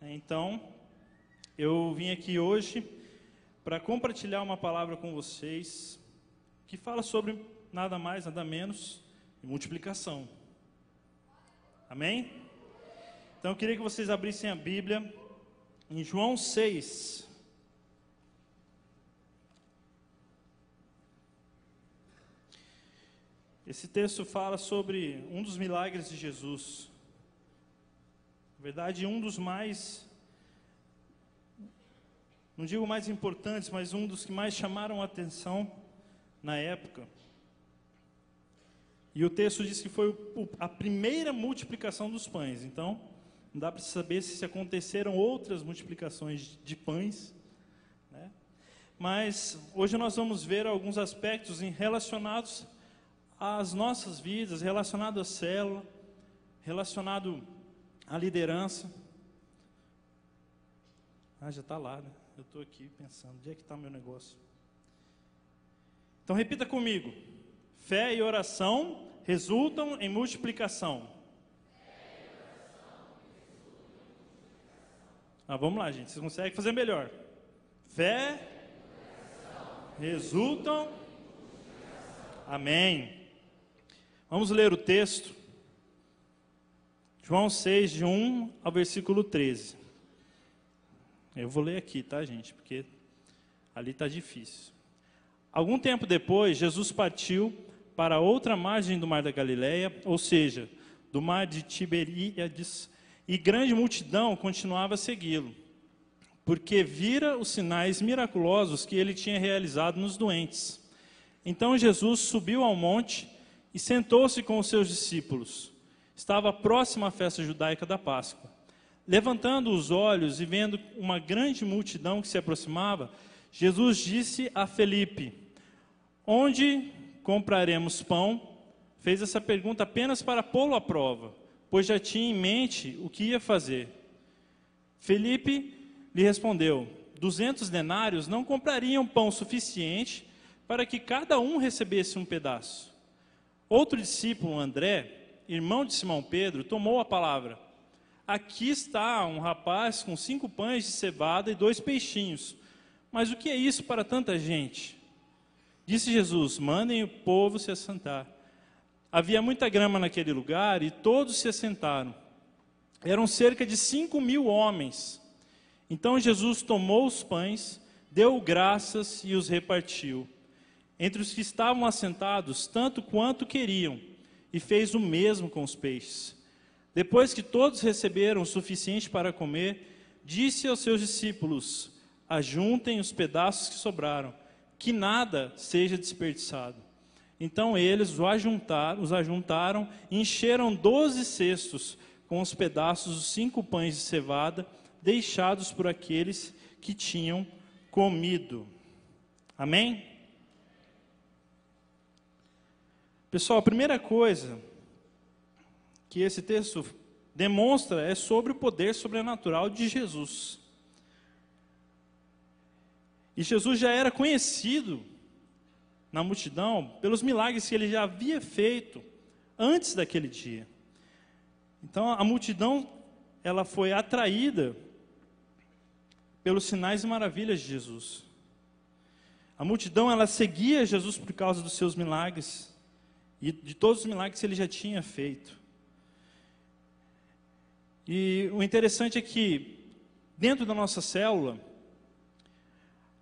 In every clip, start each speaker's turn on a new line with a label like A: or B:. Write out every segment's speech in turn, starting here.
A: Então, eu vim aqui hoje para compartilhar uma palavra com vocês que fala sobre nada mais, nada menos que multiplicação. Amém? Então, eu queria que vocês abrissem a Bíblia em João 6. Esse texto fala sobre um dos milagres de Jesus. Na verdade, um dos mais, não digo mais importantes, mas um dos que mais chamaram a atenção na época. E o texto diz que foi a primeira multiplicação dos pães. Então, não dá para saber se aconteceram outras multiplicações de pães, né? Mas hoje nós vamos ver alguns aspectos relacionados às nossas vidas, relacionado à célula, relacionado à liderança. Já está lá, né? Eu estou aqui pensando, onde é que está o meu negócio? Então repita comigo: fé e oração resultam em multiplicação. Vamos lá, gente, vocês conseguem fazer melhor. Fé resultam. Amém. Vamos ler o texto. João 6, de 1 ao versículo 13. Eu vou ler aqui, tá, gente? Porque ali está difícil. Algum tempo depois, Jesus partiu para outra margem do mar da Galileia, ou seja, do mar de Tiberíades, e grande multidão continuava a segui-lo, porque vira os sinais miraculosos que ele tinha realizado nos doentes. Então Jesus subiu ao monte e sentou-se com os seus discípulos. Estava próxima à festa judaica da Páscoa. Levantando os olhos e vendo uma grande multidão que se aproximava, Jesus disse a Felipe: onde compraremos pão? Fez essa pergunta apenas para pô-lo à prova, pois já tinha em mente o que ia fazer. Felipe lhe respondeu: 200 denários não comprariam pão suficiente para que cada um recebesse um pedaço. Outro discípulo, André, irmão de Simão Pedro, tomou a palavra. Aqui está um rapaz com 5 pães de cevada e 2 peixinhos. Mas o que é isso para tanta gente? Disse Jesus: mandem o povo se assentar. Havia muita grama naquele lugar e todos se assentaram. Eram cerca de 5.000 homens. Então Jesus tomou os pães, deu graças e os repartiu entre os que estavam assentados, tanto quanto queriam, e fez o mesmo com os peixes. Depois que todos receberam o suficiente para comer, disse aos seus discípulos: ajuntem os pedaços que sobraram, que nada seja desperdiçado. Então eles os ajuntaram e encheram 12 cestos com os pedaços dos 5 pães de cevada, deixados por aqueles que tinham comido. Amém? Pessoal, a primeira coisa que esse texto demonstra é sobre o poder sobrenatural de Jesus. E Jesus já era conhecido na multidão pelos milagres que ele já havia feito antes daquele dia. Então a multidão, ela foi atraída pelos sinais e maravilhas de Jesus. A multidão, ela seguia Jesus por causa dos seus milagres e de todos os milagres que ele já tinha feito. E o interessante é que dentro da nossa célula,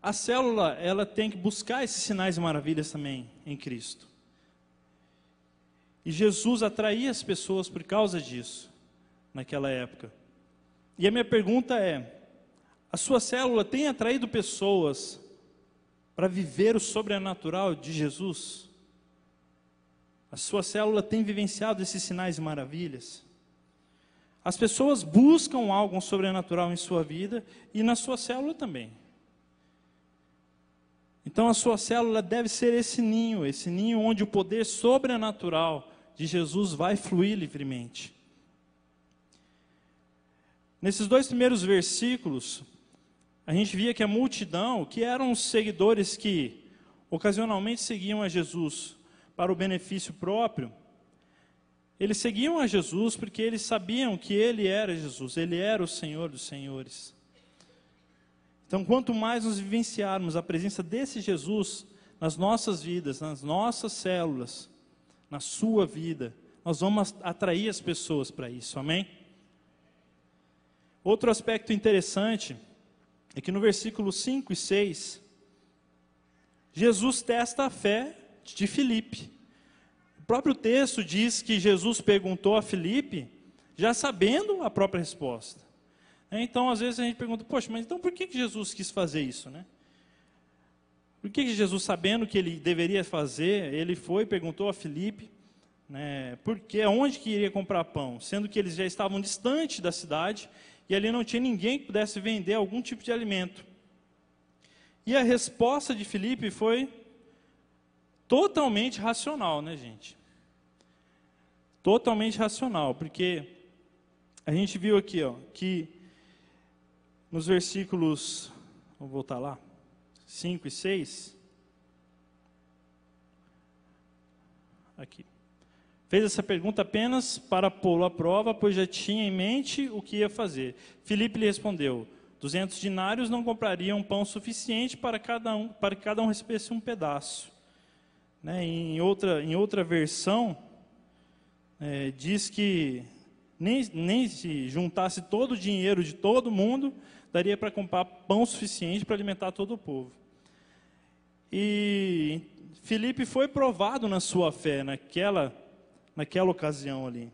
A: a célula, ela tem que buscar esses sinais e maravilhas também em Cristo. E Jesus atraía as pessoas por causa disso, naquela época. E a minha pergunta é: a sua célula tem atraído pessoas para viver o sobrenatural de Jesus? A sua célula tem vivenciado esses sinais e maravilhas? As pessoas buscam algo sobrenatural em sua vida e na sua célula também. Então a sua célula deve ser esse ninho onde o poder sobrenatural de Jesus vai fluir livremente. Nesses 2 primeiros versículos, a gente via que a multidão, que eram os seguidores que ocasionalmente seguiam a Jesus para o benefício próprio, Eles seguiam a Jesus porque eles sabiam que Ele era Jesus, Ele era o Senhor dos Senhores. Então, quanto mais nós vivenciarmos a presença desse Jesus nas nossas vidas, nas nossas células, na sua vida, nós vamos atrair as pessoas para isso, amém? Outro aspecto interessante é que no versículo 5 e 6, Jesus testa a fé de Filipe. O próprio texto diz que Jesus perguntou a Filipe, já sabendo a própria resposta. Então, às vezes a gente pergunta, poxa, mas então por que Jesus quis fazer isso, né? Por que Jesus, sabendo que ele deveria fazer, ele foi e perguntou a Filipe, né, onde que iria comprar pão, sendo que eles já estavam distante da cidade, e ali não tinha ninguém que pudesse vender algum tipo de alimento. E a resposta de Filipe foi totalmente racional, né, gente? Totalmente racional, porque a gente viu aqui, ó, que nos versículos, vamos voltar lá, 5 e 6, aqui. Fez essa pergunta apenas para pô-lo à prova, pois já tinha em mente o que ia fazer. Filipe lhe respondeu, 200 dinários não comprariam pão suficiente para que cada um recebesse um pedaço. Né? Em outra versão, diz que nem se juntasse todo o dinheiro de todo mundo, daria para comprar pão suficiente para alimentar todo o povo. E Filipe foi provado na sua fé naquela ocasião ali.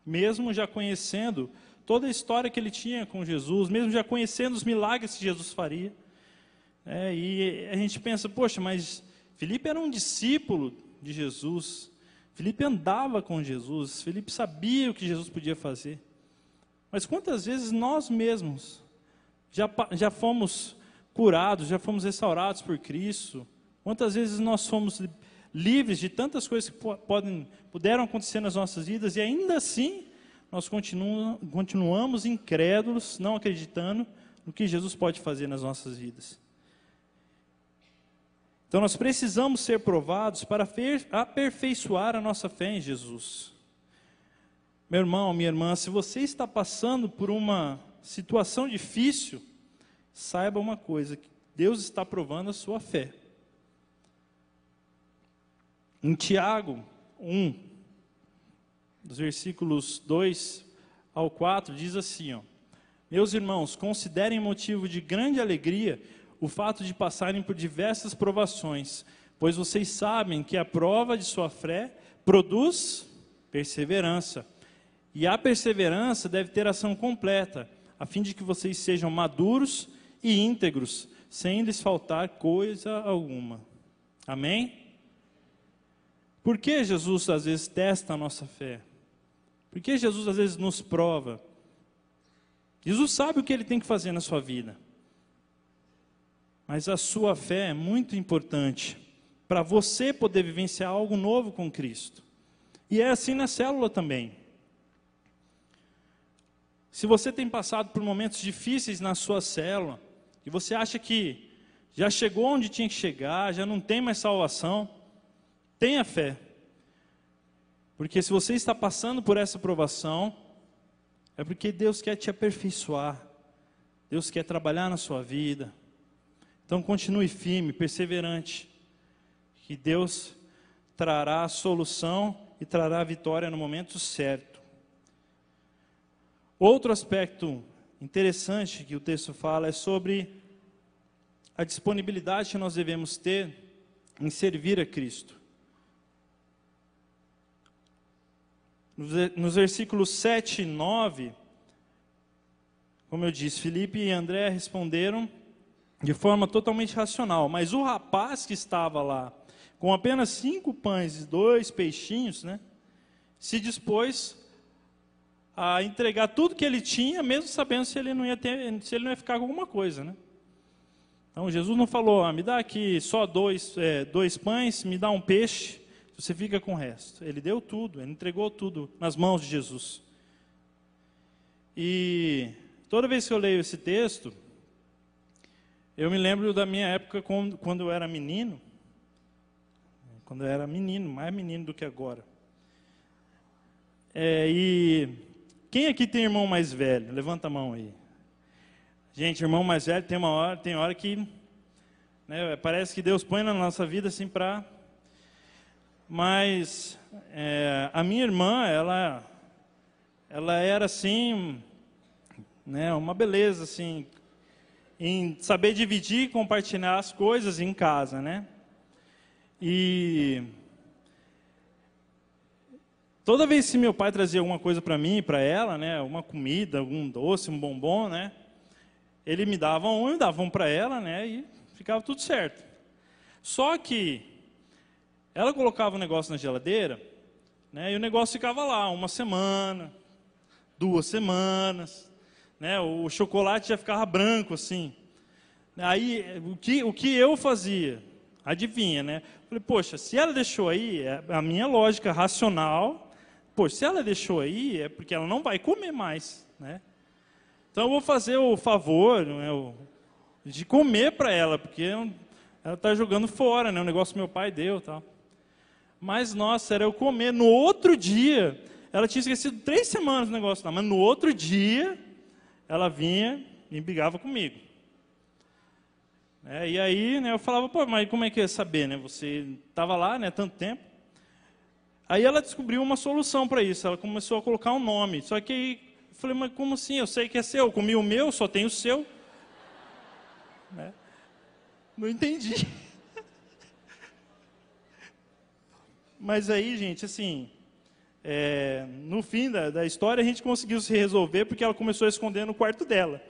A: Mesmo já conhecendo toda a história que ele tinha com Jesus, mesmo já conhecendo os milagres que Jesus faria. E a gente pensa, poxa, mas Filipe era um discípulo de Jesus. Filipe andava com Jesus. Filipe sabia o que Jesus podia fazer. Mas quantas vezes nós mesmos já fomos curados, já fomos restaurados por Cristo? Quantas vezes nós fomos livres de tantas coisas que puderam acontecer nas nossas vidas e ainda assim nós continuamos incrédulos, não acreditando no que Jesus pode fazer nas nossas vidas. Então nós precisamos ser provados para aperfeiçoar a nossa fé em Jesus. Meu irmão, minha irmã, se você está passando por uma situação difícil, saiba uma coisa, que Deus está provando a sua fé. Em Tiago 1, dos versículos 2 ao 4, diz assim, ó, meus irmãos, considerem motivo de grande alegria o fato de passarem por diversas provações, pois vocês sabem que a prova de sua fé produz perseverança. E a perseverança deve ter ação completa, a fim de que vocês sejam maduros e íntegros, sem lhes faltar coisa alguma. Amém? Por que Jesus às vezes testa a nossa fé? Por que Jesus às vezes nos prova? Jesus sabe o que Ele tem que fazer na sua vida. Mas a sua fé é muito importante para você poder vivenciar algo novo com Cristo. E é assim na célula também. Se você tem passado por momentos difíceis na sua célula, e você acha que já chegou onde tinha que chegar, já não tem mais salvação, tenha fé. Porque se você está passando por essa provação, é porque Deus quer te aperfeiçoar. Deus quer trabalhar na sua vida. Então continue firme, perseverante, que Deus trará a solução e trará a vitória no momento certo. Outro aspecto interessante que o texto fala é sobre a disponibilidade que nós devemos ter em servir a Cristo. Nos versículos 7 e 9, como eu disse, Filipe e André responderam de forma totalmente racional, mas o rapaz que estava lá, com apenas 5 pães e 2 peixinhos, né, se dispôs a entregar tudo que ele tinha, mesmo sabendo se ele não ia ficar com alguma coisa, né? Então Jesus não falou, me dá aqui só dois pães, me dá um peixe, você fica com o resto. Ele deu tudo, ele entregou tudo nas mãos de Jesus. E toda vez que eu leio esse texto, eu me lembro da minha época quando eu era menino. Quando eu era menino, mais menino do que agora. E quem aqui tem irmão mais velho? Levanta a mão aí. Gente, irmão mais velho tem hora que, né, parece que Deus põe na nossa vida assim para... Mas a minha irmã, ela era assim, né, uma beleza assim, em saber dividir e compartilhar as coisas em casa, né? E toda vez que meu pai trazia alguma coisa para mim e para ela, né, uma comida, algum doce, um bombom, né, ele me dava um, eu dava um para ela, né, e ficava tudo certo. Só que ela colocava o negócio na geladeira, né, e o negócio ficava lá 1 semana, 2 semanas, né, o chocolate já ficava branco assim. Aí o que eu fazia? Adivinha, né? Falei, poxa, se ela deixou aí, a minha lógica racional, poxa, se ela deixou aí, é porque ela não vai comer mais, né? Então eu vou fazer o favor, né, de comer para ela, porque ela está jogando fora, né? O negócio que meu pai deu, tal. Mas nossa, era eu comer. No outro dia, ela tinha esquecido 3 semanas do negócio lá, mas no outro dia ela vinha e brigava comigo. E aí, né, eu falava, pô, mas como é que eu ia saber, né? Você estava lá, né, tanto tempo. Aí ela descobriu uma solução para isso, ela começou a colocar um nome. Só que aí, eu falei, mas como assim? Eu sei que é seu, eu comi o meu, só tem o seu. Né? Não entendi. Mas aí, gente, assim, no fim da história, a gente conseguiu se resolver, porque ela começou a esconder no quarto dela.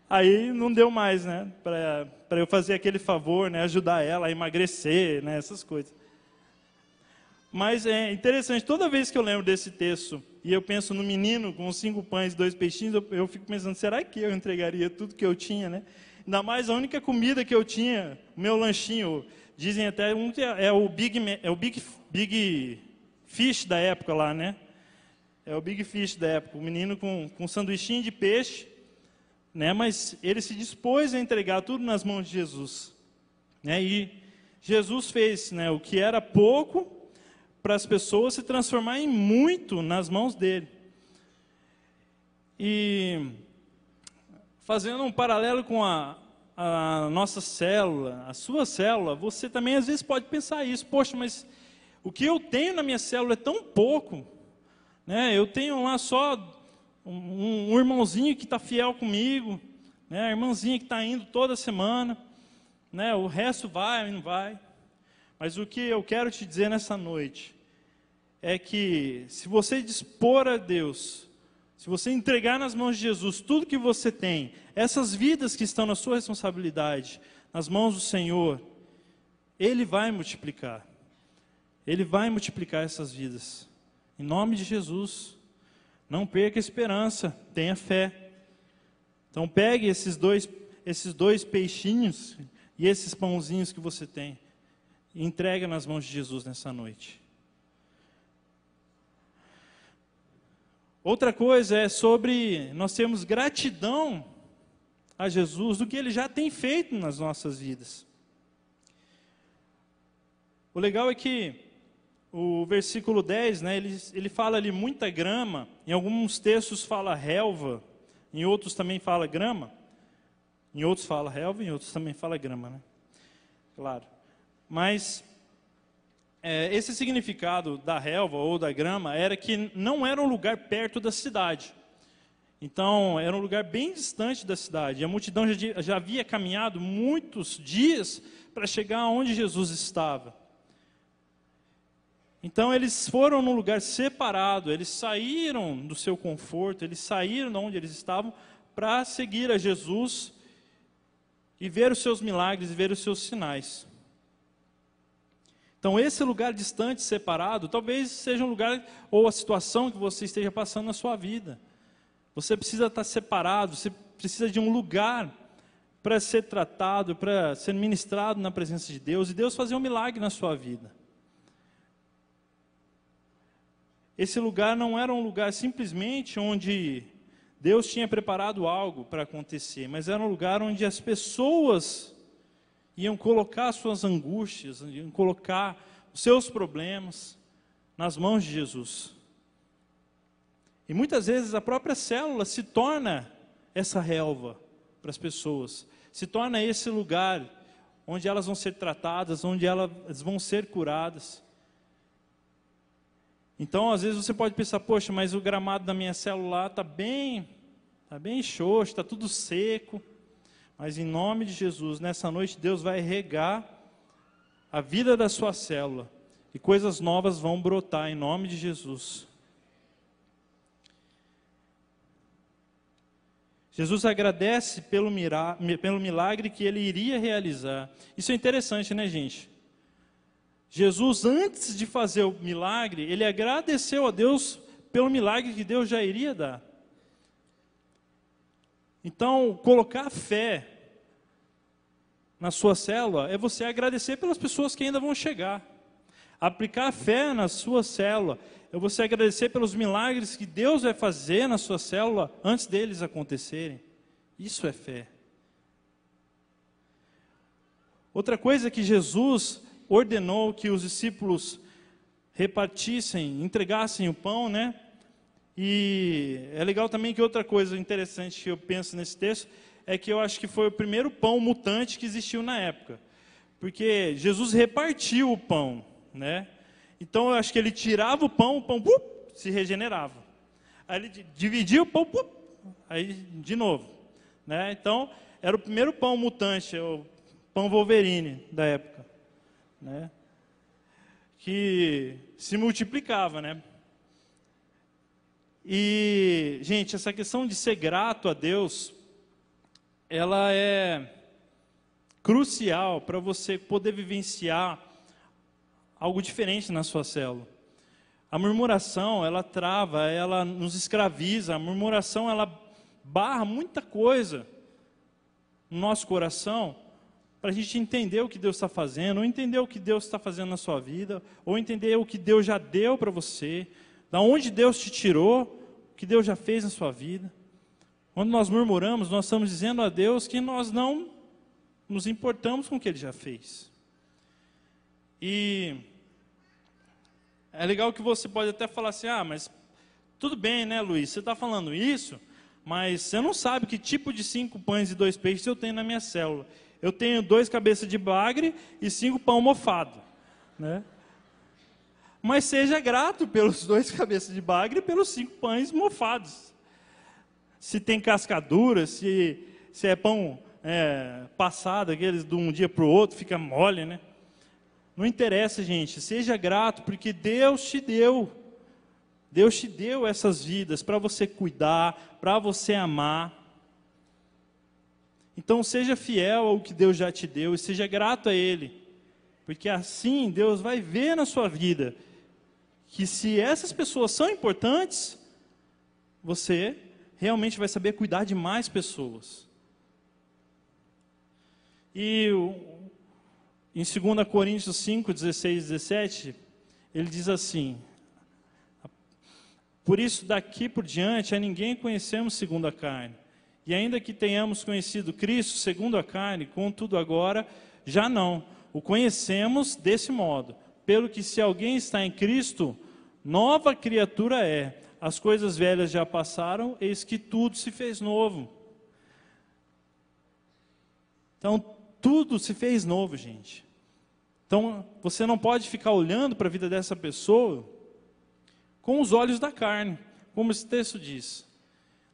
A: Aí não deu mais, né, para eu fazer aquele favor, né, ajudar ela a emagrecer, né, essas coisas. Mas é interessante, toda vez que eu lembro desse texto, e eu penso no menino com 5 pães e 2 peixinhos, eu fico pensando, será que eu entregaria tudo que eu tinha, né? Ainda mais a única comida que eu tinha, o meu lanchinho, dizem até, é o Big Fish da época lá, né? É o Big Fish da época, o menino com um sanduichinho de peixe, né, mas ele se dispôs a entregar tudo nas mãos de Jesus. Né, e Jesus fez, né, o que era pouco para as pessoas se transformar em muito nas mãos dele. E fazendo um paralelo com a nossa célula, a sua célula, você também às vezes pode pensar isso. Poxa, mas o que eu tenho na minha célula é tão pouco. Né, eu tenho lá só um irmãozinho que está fiel comigo, né, a irmãzinha que está indo toda semana, né, o resto vai, não vai. Mas o que eu quero te dizer nessa noite é que se você dispor a Deus, se você entregar nas mãos de Jesus tudo que você tem, essas vidas que estão na sua responsabilidade, nas mãos do Senhor, Ele vai multiplicar. Ele vai multiplicar essas vidas. Em nome de Jesus. Não perca a esperança, tenha fé. Então pegue esses dois peixinhos e esses pãozinhos que você tem e entregue nas mãos de Jesus nessa noite. Outra coisa é sobre nós termos gratidão a Jesus do que Ele já tem feito nas nossas vidas. O legal é que o versículo 10, né, ele fala ali muita grama, em alguns textos fala relva, em outros também fala grama, em outros fala relva, em outros também fala grama, né? Claro. Mas esse significado da relva ou da grama era que não era um lugar perto da cidade. Então, era um lugar bem distante da cidade. A multidão já havia caminhado muitos dias para chegar onde Jesus estava. Então eles foram num lugar separado, eles saíram do seu conforto, eles saíram de onde eles estavam para seguir a Jesus e ver os seus milagres e ver os seus sinais. Então esse lugar distante, separado, talvez seja um lugar ou a situação que você esteja passando na sua vida. Você precisa estar separado, você precisa de um lugar para ser tratado, para ser ministrado na presença de Deus e Deus fazer um milagre na sua vida. Esse lugar não era um lugar simplesmente onde Deus tinha preparado algo para acontecer, mas era um lugar onde as pessoas iam colocar suas angústias, iam colocar os seus problemas nas mãos de Jesus. E muitas vezes a própria célula se torna essa relva para as pessoas, se torna esse lugar onde elas vão ser tratadas, onde elas vão ser curadas. Então, às vezes você pode pensar, poxa, mas o gramado da minha célula está bem xoxo, está tudo seco. Mas em nome de Jesus, nessa noite, Deus vai regar a vida da sua célula. E coisas novas vão brotar em nome de Jesus. Jesus agradece pelo milagre que ele iria realizar. Isso é interessante, né, gente? Jesus, antes de fazer o milagre, ele agradeceu a Deus pelo milagre que Deus já iria dar. Então, colocar fé na sua célula é você agradecer pelas pessoas que ainda vão chegar. Aplicar fé na sua célula é você agradecer pelos milagres que Deus vai fazer na sua célula antes deles acontecerem. Isso é fé. Outra coisa que Jesus ordenou que os discípulos repartissem, entregassem o pão, né? E é legal também que outra coisa interessante que eu penso nesse texto é que eu acho que foi o primeiro pão mutante que existiu na época. Porque Jesus repartiu o pão, né? Então eu acho que ele tirava o pão se regenerava. Aí ele dividia o pão, aí de novo, né? Então era o primeiro pão mutante, o pão Wolverine da época, né? Que se multiplicava, né? E, gente, essa questão de ser grato a Deus, ela é crucial para você poder vivenciar algo diferente na sua célula. A murmuração, ela trava, ela nos escraviza. A murmuração, ela barra muita coisa no nosso coração, para a gente entender o que Deus está fazendo, ou entender o que Deus está fazendo na sua vida, ou entender o que Deus já deu para você, da onde Deus te tirou, o que Deus já fez na sua vida. Quando nós murmuramos, nós estamos dizendo a Deus que nós não nos importamos com o que Ele já fez. E é legal que você pode até falar assim, mas tudo bem, né, Luiz, você está falando isso, mas você não sabe que tipo de 5 pães e 2 peixes eu tenho na minha célula. Eu tenho 2 cabeças de bagre e 5 pão mofado, né? Mas seja grato pelos 2 cabeças de bagre e pelos 5 pães mofados. Se tem cascadura, se é pão passado, aqueles de um dia para o outro, fica mole, né? Não interessa, gente. Seja grato, porque Deus te deu. Deus te deu essas vidas para você cuidar, para você amar. Então, seja fiel ao que Deus já te deu e seja grato a Ele. Porque assim, Deus vai ver na sua vida que se essas pessoas são importantes, você realmente vai saber cuidar de mais pessoas. E em 2 Coríntios 5, 16 e 17, ele diz assim: por isso daqui por diante a ninguém conhecemos segundo a carne. E ainda que tenhamos conhecido Cristo segundo a carne, contudo agora já não. O conhecemos desse modo, pelo que se alguém está em Cristo, nova criatura é. As coisas velhas já passaram, eis que tudo se fez novo. Então, tudo se fez novo, gente. Então, você não pode ficar olhando para a vida dessa pessoa com os olhos da carne, como esse texto diz.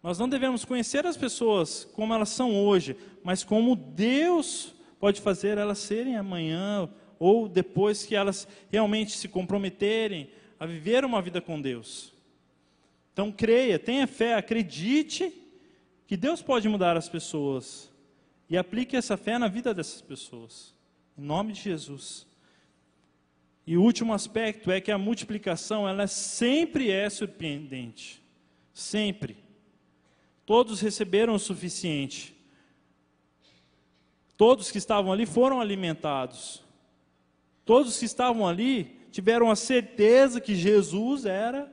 A: Nós não devemos conhecer as pessoas como elas são hoje, mas como Deus pode fazer elas serem amanhã, ou depois que elas realmente se comprometerem a viver uma vida com Deus. Então creia, tenha fé, acredite que Deus pode mudar as pessoas. E aplique essa fé na vida dessas pessoas. Em nome de Jesus. E o último aspecto é que a multiplicação, ela sempre é surpreendente. Sempre. Todos receberam o suficiente. Todos que estavam ali foram alimentados. Todos que estavam ali tiveram a certeza que Jesus era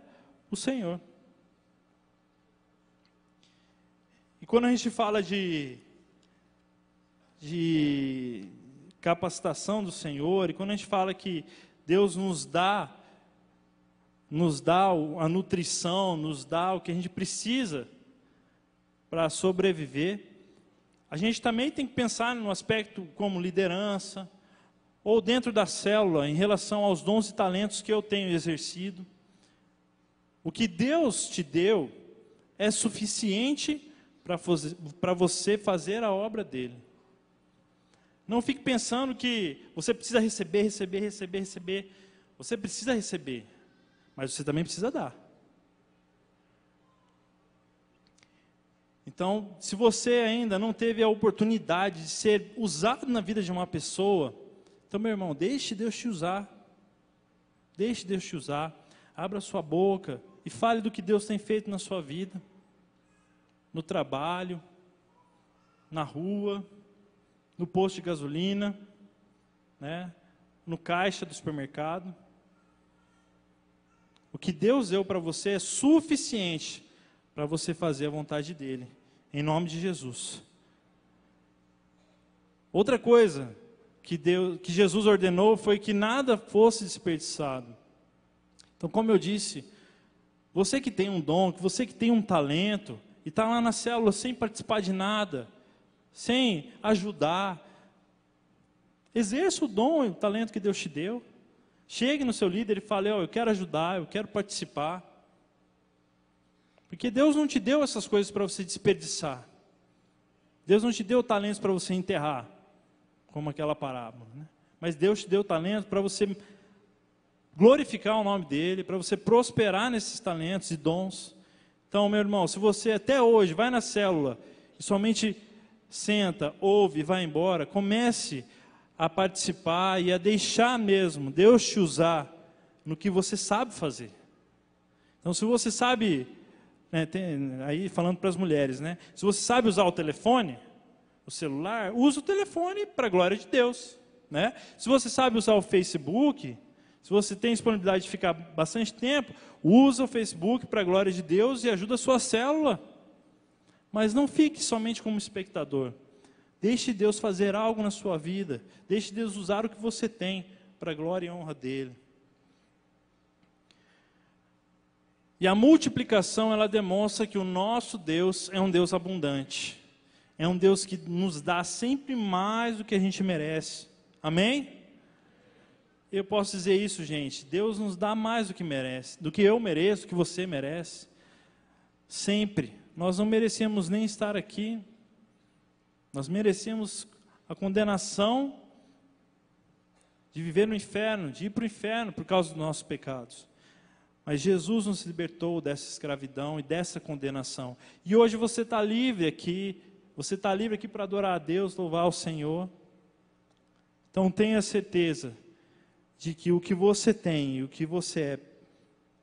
A: o Senhor. E quando a gente fala de capacitação do Senhor, e quando a gente fala que Deus nos dá nos dá a nutrição, nos dá o que a gente precisa para sobreviver, a gente também tem que pensar no aspecto como liderança, ou dentro da célula, em relação aos dons e talentos que eu tenho exercido. O que Deus te deu é suficiente para você fazer a obra dele. Não fique pensando que você precisa receber. Você precisa receber, mas você também precisa dar. Então, se você ainda não teve a oportunidade de ser usado na vida de uma pessoa, então, meu irmão, deixe Deus te usar. Deixe Deus te usar. Abra sua boca e fale do que Deus tem feito na sua vida. No trabalho, na rua, no posto de gasolina, né? No caixa do supermercado. O que Deus deu para você é suficiente para você fazer a vontade dEle, em nome de Jesus. Outra coisa que Jesus ordenou foi que nada fosse desperdiçado. Então, como eu disse, você que tem um dom, você que tem um talento, e está lá na célula sem participar de nada, sem ajudar, exerça o dom e o talento que Deus te deu. Chegue no seu líder e fale: eu quero ajudar, eu quero participar. Porque Deus não te deu essas coisas para você desperdiçar. Deus não te deu talentos para você enterrar, como aquela parábola, né? Mas Deus te deu talento para você glorificar o nome dEle, para você prosperar nesses talentos e dons. Então, meu irmão, se você até hoje vai na célula e somente senta, ouve e vai embora, comece a participar e a deixar mesmo Deus te usar no que você sabe fazer. Então, se você sabe, né, aí falando para as mulheres, né, se você sabe usar o telefone, o celular, usa o telefone para a glória de Deus, né? Se você sabe usar o Facebook, se você tem disponibilidade de ficar bastante tempo, usa o Facebook para a glória de Deus e ajuda a sua célula. Mas não fique somente como espectador. Deixe Deus fazer algo na sua vida. Deixe Deus usar o que você tem para a glória e honra dEle. E a multiplicação, ela demonstra que o nosso Deus é um Deus abundante. É um Deus que nos dá sempre mais do que a gente merece. Amém? Eu posso dizer isso, gente. Deus nos dá mais do que merece, do que eu mereço, do que você merece. Sempre. Nós não merecemos nem estar aqui. Nós merecemos a condenação de viver no inferno, de ir para o inferno por causa dos nossos pecados. Mas Jesus nos libertou dessa escravidão e dessa condenação. E hoje você está livre aqui. Você está livre aqui para adorar a Deus, louvar o Senhor. Então tenha certeza de que o que você tem e o que você é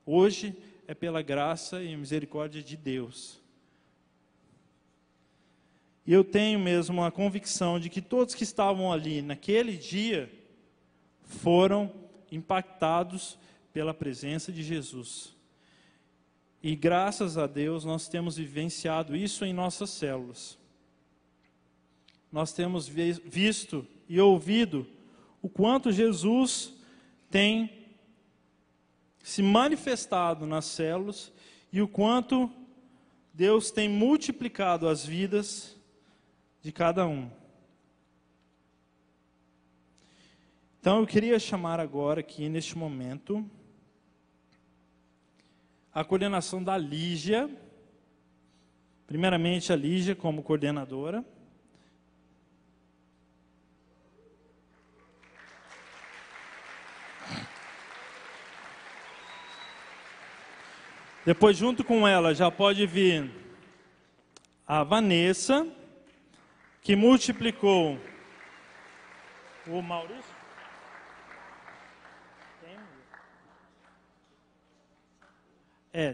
A: hoje é pela graça e misericórdia de Deus. E eu tenho mesmo a convicção de que todos que estavam ali naquele dia foram impactados pela presença de Jesus. E graças a Deus nós temos vivenciado isso em nossas células. Nós temos visto e ouvido o quanto Jesus tem se manifestado nas células e o quanto Deus tem multiplicado as vidas de cada um. Então eu queria chamar agora aqui neste momento a coordenação da Lígia, primeiramente a Lígia como coordenadora. Depois, junto com ela, já pode vir a Vanessa, que multiplicou o Maurício.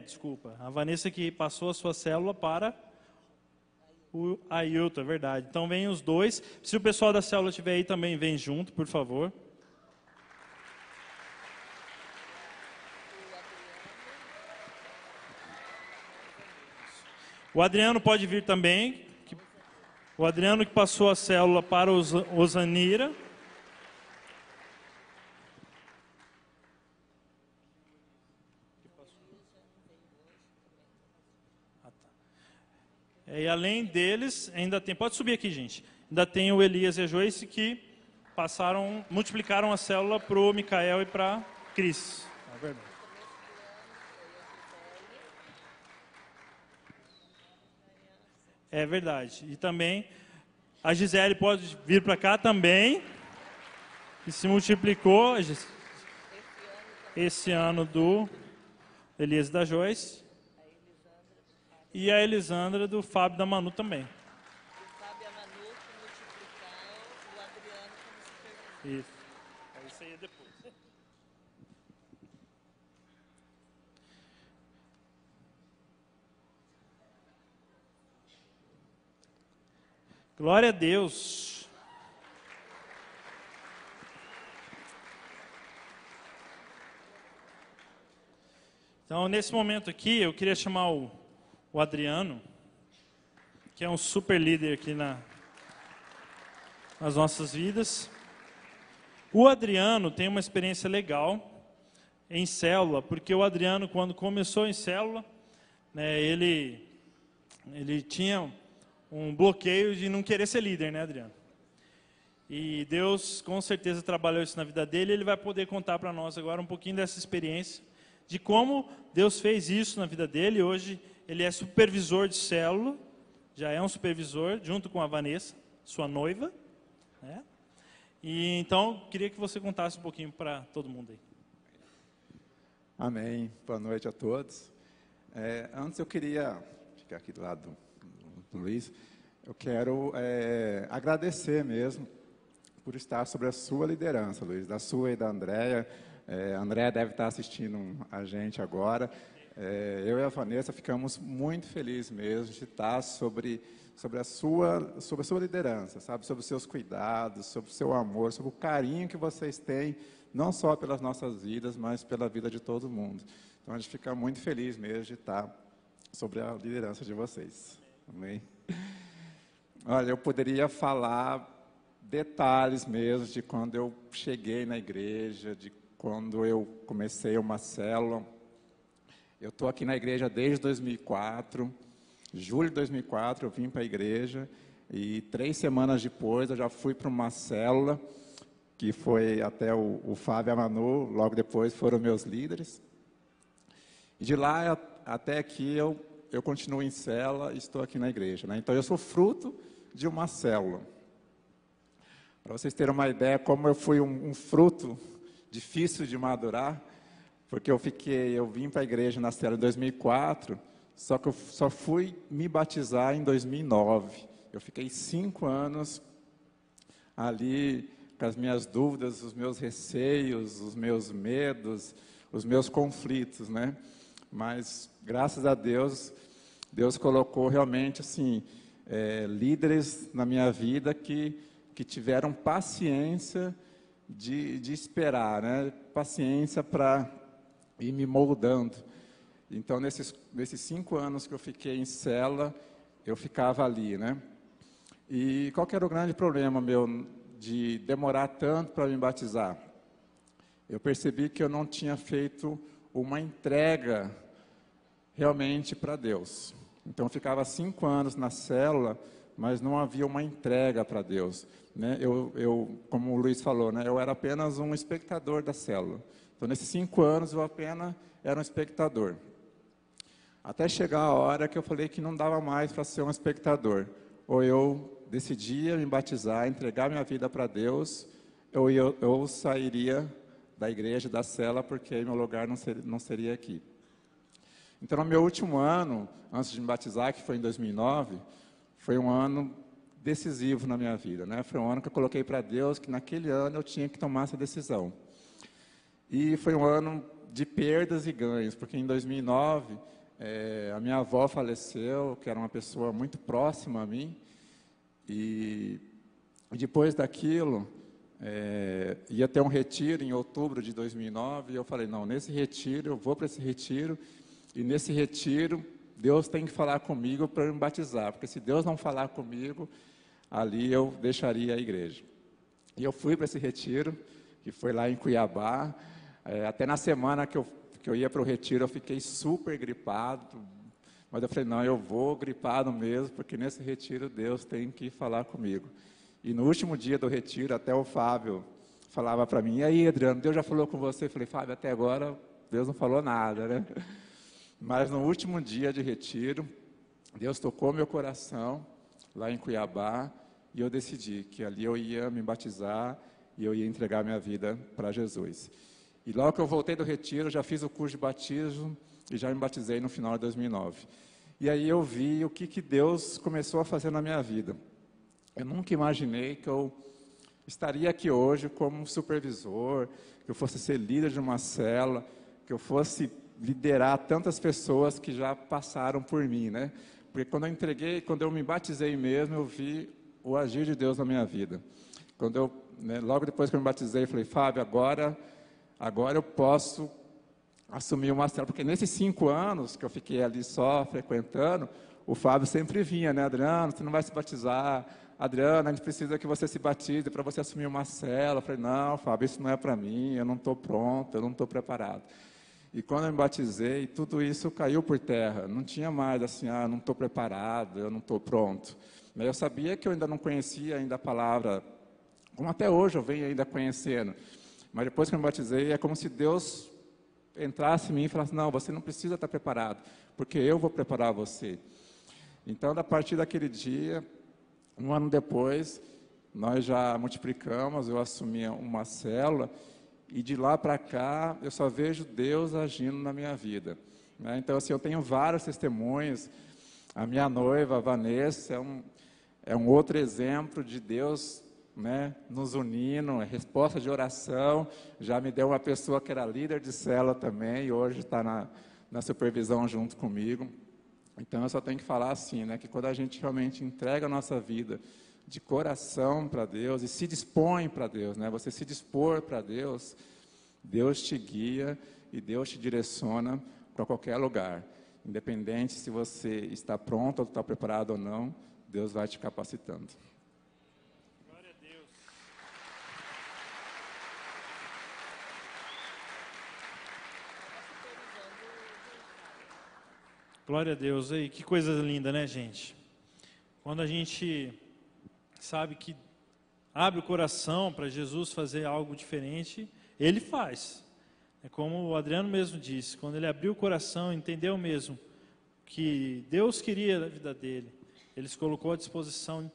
A: Desculpa. A Vanessa que passou a sua célula para o Ailton, é verdade. Então, vem os dois. Se o pessoal da célula estiver aí, também vem junto, por favor. O Adriano pode vir também. O Adriano que passou a célula para Osanira. E além deles, ainda tem... Pode subir aqui, gente. Ainda tem o Elias e a Joyce que multiplicaram a célula para o Micael e para a Cris. É verdade. É verdade. E também a Gisele pode vir para cá também, que se multiplicou esse ano do Elias e da Joyce. E a Elisandra do Fábio e da Manu também.
B: O Fábio e a Manu que multiplicaram, o Adriano como supervisor.
A: Isso. Isso aí é depois. Glória a Deus. Então, nesse momento aqui, eu queria chamar o Adriano, que é um super líder aqui nas nossas vidas. O Adriano tem uma experiência legal em célula, porque o Adriano, quando começou em célula, né, ele tinha um bloqueio de não querer ser líder, né, Adriano? E Deus, com certeza, trabalhou isso na vida dele, e ele vai poder contar para nós agora um pouquinho dessa experiência, de como Deus fez isso na vida dele. Hoje, ele é supervisor de célula, já é um supervisor, junto com a Vanessa, sua noiva, né? E então, queria que você contasse um pouquinho para todo mundo aí.
C: Amém. Boa noite a todos. Antes eu queria ficar aqui do lado do Luiz. Eu quero agradecer mesmo por estar sobre a sua liderança, Luiz, da sua e da Andréia. A Andréia deve estar assistindo a gente agora. Eu e a Vanessa ficamos muito felizes mesmo de estar sobre a sua liderança, sabe? Sobre os seus cuidados, sobre o seu amor, sobre o carinho que vocês têm, não só pelas nossas vidas, mas pela vida de todo mundo. Então, a gente fica muito feliz mesmo de estar sobre a liderança de vocês. Amém? Olha, eu poderia falar detalhes mesmo de quando eu cheguei na igreja, de quando eu comecei uma célula. Eu estou aqui na igreja desde 2004, julho de 2004 eu vim para a igreja, e 3 semanas depois eu já fui para uma célula, que foi até o Fábio e a Manu, logo depois foram meus líderes. E de lá até aqui eu continuo em célula e estou aqui na igreja, né? Então eu sou fruto de uma célula. Para vocês terem uma ideia como eu fui um fruto difícil de madurar, porque eu vim para a igreja na célula em 2004, só que eu só fui me batizar em 2009. Eu fiquei 5 anos ali com as minhas dúvidas, os meus receios, os meus medos, os meus conflitos, né? Mas, graças a Deus, Deus colocou realmente, assim, líderes na minha vida que tiveram paciência de esperar, né? Paciência para ir me moldando. Então, nesses 5 anos que eu fiquei em célula, eu ficava ali, né? E qual que era o grande problema meu de demorar tanto para me batizar? Eu percebi que eu não tinha feito uma entrega realmente para Deus. Então, eu ficava 5 anos na célula, mas não havia uma entrega para Deus, né? Como o Luiz falou, né? Eu era apenas um espectador da célula. Então, nesses 5 anos, eu apenas era um espectador. Até chegar a hora que eu falei que não dava mais para ser um espectador. Ou eu decidia me batizar, entregar minha vida para Deus, ou eu sairia da igreja, da cela, porque meu lugar não seria aqui. Então, no meu último ano, antes de me batizar, que foi em 2009, foi um ano decisivo na minha vida, né? Foi um ano que eu coloquei para Deus que naquele ano eu tinha que tomar essa decisão. E foi um ano de perdas e ganhos, porque em 2009, a minha avó faleceu, que era uma pessoa muito próxima a mim, e depois daquilo, ia ter um retiro em outubro de 2009, e eu falei, não, nesse retiro, eu vou para esse retiro, e nesse retiro, Deus tem que falar comigo para eu me batizar, porque se Deus não falar comigo, ali eu deixaria a igreja. E eu fui para esse retiro, que foi lá em Cuiabá. Até na semana que eu ia para o retiro, eu fiquei super gripado, Mas eu falei, não, eu vou gripado mesmo, porque nesse retiro Deus tem que falar comigo. E no último dia do retiro, até o Fábio falava para mim, e aí, Adriano, Deus já falou com você? Eu falei, Fábio, até agora Deus não falou nada, né? Mas no último dia de retiro, Deus tocou meu coração, lá em Cuiabá, e eu decidi que ali eu ia me batizar e eu ia entregar minha vida para Jesus. E logo que eu voltei do retiro, já fiz o curso de batismo e já me batizei no final de 2009. E aí eu vi o que Deus começou a fazer na minha vida. Eu nunca imaginei que eu estaria aqui hoje como supervisor, que eu fosse ser líder de uma célula, que eu fosse liderar tantas pessoas que já passaram por mim, né? Porque quando eu me batizei mesmo, eu vi o agir de Deus na minha vida. Logo depois que eu me batizei, eu falei, Fábio, agora eu posso assumir uma célula, porque nesses 5 anos que eu fiquei ali só frequentando, o Fábio sempre vinha, né, Adriano, você não vai se batizar, Adriano, a gente precisa que você se batize para você assumir uma célula. Eu falei, não, Fábio, isso não é para mim, eu não estou pronto, eu não estou preparado. E quando eu me batizei, tudo isso caiu por terra, não tinha mais assim, não estou preparado, eu não estou pronto. Mas eu sabia que eu ainda não conhecia ainda a palavra, como até hoje eu venho ainda conhecendo. Mas depois que eu me batizei, é como se Deus entrasse em mim e falasse, não, você não precisa estar preparado, porque eu vou preparar você. Então, a partir daquele dia, 1 ano depois, nós já multiplicamos, eu assumi uma célula, e de lá para cá, eu só vejo Deus agindo na minha vida, né? Então, assim, eu tenho vários testemunhos. A minha noiva, a Vanessa, é um outro exemplo de Deus, né, nos unindo, resposta de oração. Já me deu uma pessoa que era líder de célula também, e hoje está na supervisão junto comigo. Então, eu só tenho que falar assim, né, que quando a gente realmente entrega a nossa vida de coração para Deus e se dispõe para Deus, né, você se dispor para Deus, Deus te guia e Deus te direciona para qualquer lugar. Independente se você está pronto ou está preparado ou não, Deus vai te capacitando.
A: Glória a Deus. Glória a Deus. Aí, que coisa linda, né, gente? Quando a gente sabe que abre o coração para Jesus fazer algo diferente, Ele faz. É como o Adriano mesmo disse, quando ele abriu o coração, entendeu mesmo que Deus queria da vida dele, ele se colocou à disposição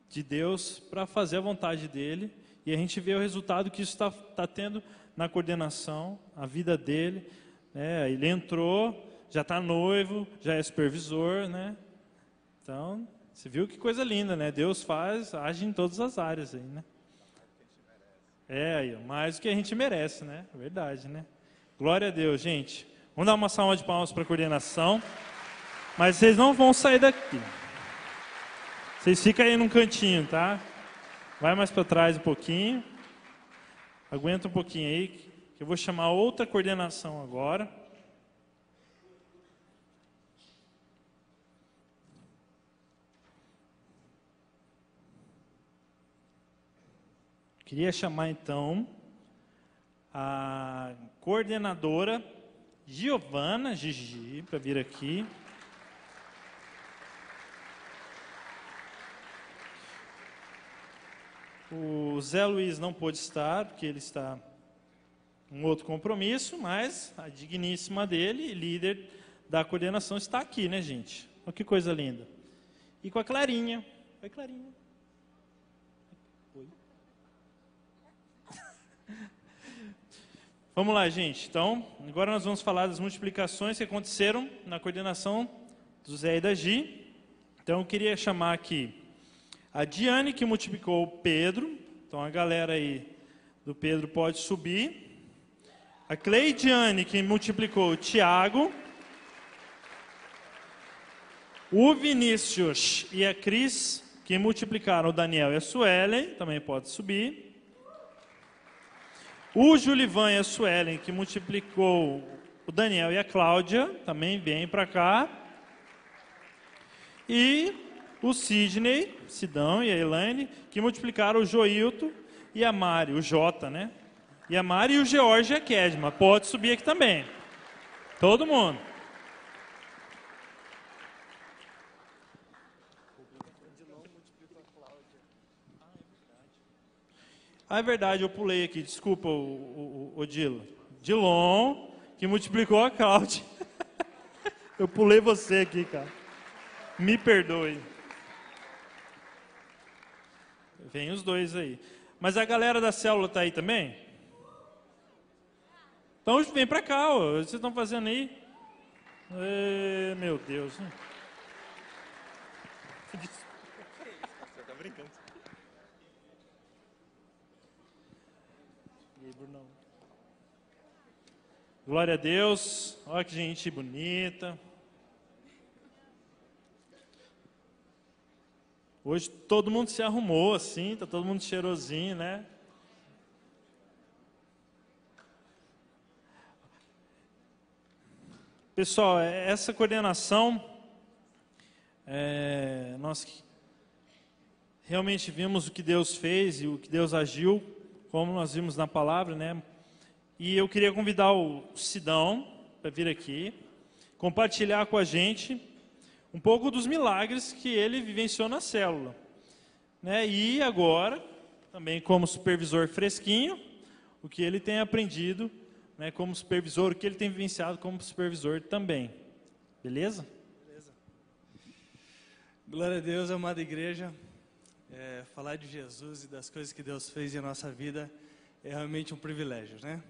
A: de Deus para fazer a vontade dele, e a gente vê o resultado que isso está tendo na coordenação, a vida dele, né? Ele entrou, já está noivo, já é supervisor, né? Então, você viu que coisa linda, né? Deus age em todas as áreas aí, né? Aí, mais do que a gente merece, né? É verdade, né? Glória a Deus, gente. Vamos dar uma salva de palmas para a coordenação. Mas vocês não vão sair daqui. Vocês ficam aí num cantinho, tá? Vai mais para trás um pouquinho. Aguenta um pouquinho aí, que eu vou chamar outra coordenação agora. Queria chamar então a coordenadora Giovana Gigi para vir aqui. O Zé Luiz não pôde estar, porque ele está em um outro compromisso, mas a digníssima dele, líder da coordenação, está aqui, né, gente? Olha que coisa linda. E com a Clarinha. Oi, Clarinha. Oi. Vamos lá, gente. Então, agora nós vamos falar das multiplicações que aconteceram na coordenação do Zé e da Gi. Então, eu queria chamar aqui a Diane, que multiplicou o Pedro. Então, a galera aí do Pedro pode subir. A Cleidiane, que multiplicou o Tiago. O Vinícius e a Cris, que multiplicaram o Daniel e a Suelen, também pode subir. O Julivan e a Suelen, que multiplicou o Daniel e a Cláudia, também vem para cá. E o Sidão e a Elaine, que multiplicaram o Joilton e a Mari, o Jota, né? E a Mari e o George e a Kedma. Pode subir aqui também. Todo mundo. Ah, é verdade, eu pulei aqui. Desculpa, o Dilo. Dilon, que multiplicou a Cláudia. Eu pulei você aqui, cara. Me perdoe. Vem os dois aí. Mas a galera da célula tá aí também? Então vem pra cá, ó. Vocês estão fazendo aí? Meu Deus. Você tá brincando. E aí, Brunão? Glória a Deus. Olha que gente bonita. Hoje todo mundo se arrumou assim, tá todo mundo cheirosinho, né? Pessoal, essa coordenação, nós realmente vimos o que Deus fez e o que Deus agiu, como nós vimos na palavra, né? E eu queria convidar o Sidão para vir aqui, compartilhar com a gente um pouco dos milagres que ele vivenciou na célula, né? E agora, também como supervisor fresquinho, o que ele tem aprendido, né, como supervisor, o que ele tem vivenciado como supervisor também. Beleza?
D: Beleza. Glória a Deus, amada igreja. Falar de Jesus e das coisas que Deus fez em nossa vida é realmente um privilégio, né?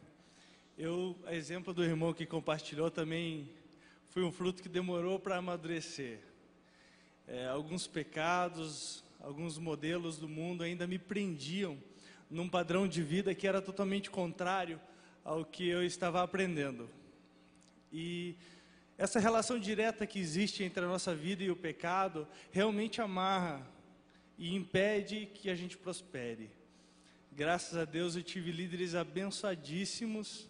D: A exemplo do irmão que compartilhou, também foi um fruto que demorou para amadurecer. Alguns pecados, alguns modelos do mundo ainda me prendiam num padrão de vida que era totalmente contrário ao que eu estava aprendendo. E essa relação direta que existe entre a nossa vida e o pecado realmente amarra e impede que a gente prospere. Graças a Deus eu tive líderes abençoadíssimos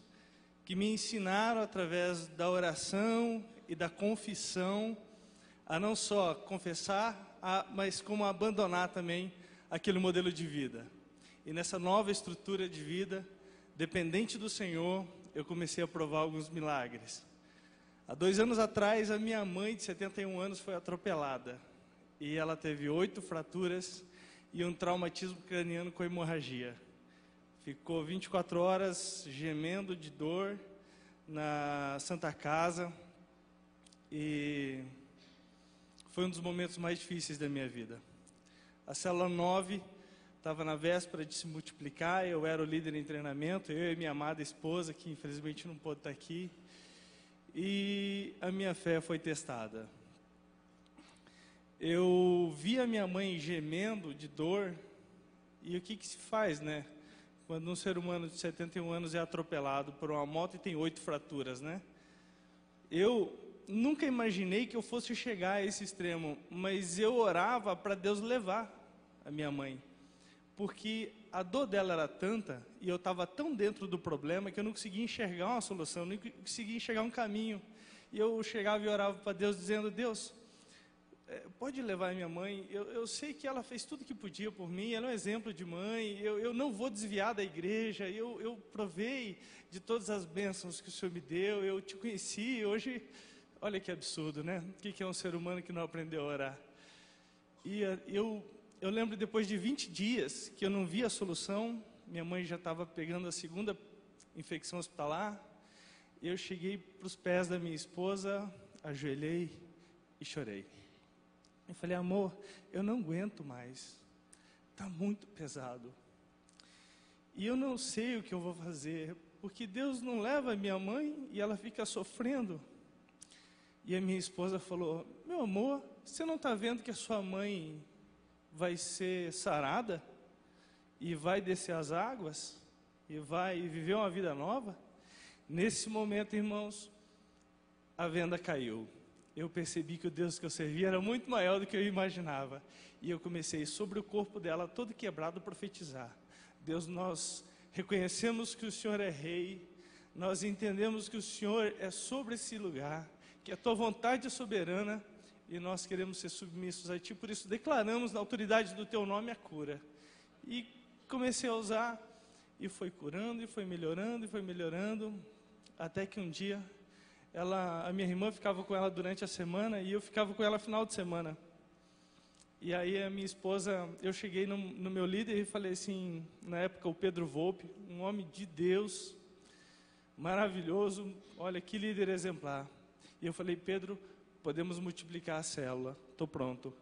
D: que me ensinaram através da oração e da confissão a não só confessar, mas como abandonar também aquele modelo de vida. E nessa nova estrutura de vida, dependente do Senhor, eu comecei a provar alguns milagres. Há 2 anos atrás, a minha mãe de 71 anos foi atropelada. E ela teve 8 fraturas e um traumatismo craniano com hemorragia. Ficou 24 horas gemendo de dor na Santa Casa. E foi um dos momentos mais difíceis da minha vida. A célula 9 estava na véspera de se multiplicar, eu era o líder em treinamento, eu e minha amada esposa, que infelizmente não pôde estar aqui, e a minha fé foi testada. Eu vi a minha mãe gemendo de dor, e o que se faz, né? Quando um ser humano de 71 anos é atropelado por uma moto e tem 8 fraturas, né? Eu nunca imaginei que eu fosse chegar a esse extremo, mas eu orava para Deus levar a minha mãe. Porque a dor dela era tanta, e eu estava tão dentro do problema, que eu não conseguia enxergar uma solução, não conseguia enxergar um caminho. E eu chegava e orava para Deus, dizendo: Deus, pode levar a minha mãe, eu sei que ela fez tudo que podia por mim, ela é um exemplo de mãe, eu não vou desviar da igreja, eu provei de todas as bênçãos que o Senhor me deu, eu te conheci, hoje, olha que absurdo, né? O que é um ser humano que não aprendeu a orar? E eu lembro, depois de 20 dias que eu não via a solução, minha mãe já estava pegando a 2ª infecção hospitalar, eu cheguei para os pés da minha esposa, ajoelhei e chorei. Eu falei: amor, eu não aguento mais, está muito pesado. E eu não sei o que eu vou fazer, porque Deus não leva a minha mãe e ela fica sofrendo. E a minha esposa falou: meu amor, você não está vendo que a sua mãe vai ser sarada? E vai descer as águas? E vai viver uma vida nova? Nesse momento, irmãos, a venda caiu. Eu percebi que o Deus que eu servia era muito maior do que eu imaginava. E eu comecei, sobre o corpo dela, todo quebrado, a profetizar. Deus, nós reconhecemos que o Senhor é Rei, nós entendemos que o Senhor é sobre esse lugar, que a Tua vontade é soberana, e nós queremos ser submissos a Ti, por isso declaramos na autoridade do Teu nome a cura. E comecei a usar, e foi curando, e foi melhorando, até que um dia, a minha irmã ficava com ela durante a semana, e eu ficava com ela no final de semana. E aí a minha esposa, eu cheguei no meu líder e falei assim, na época o Pedro Volpe, um homem de Deus, maravilhoso, olha que líder exemplar. E eu falei, Pedro, podemos multiplicar a célula, estou pronto.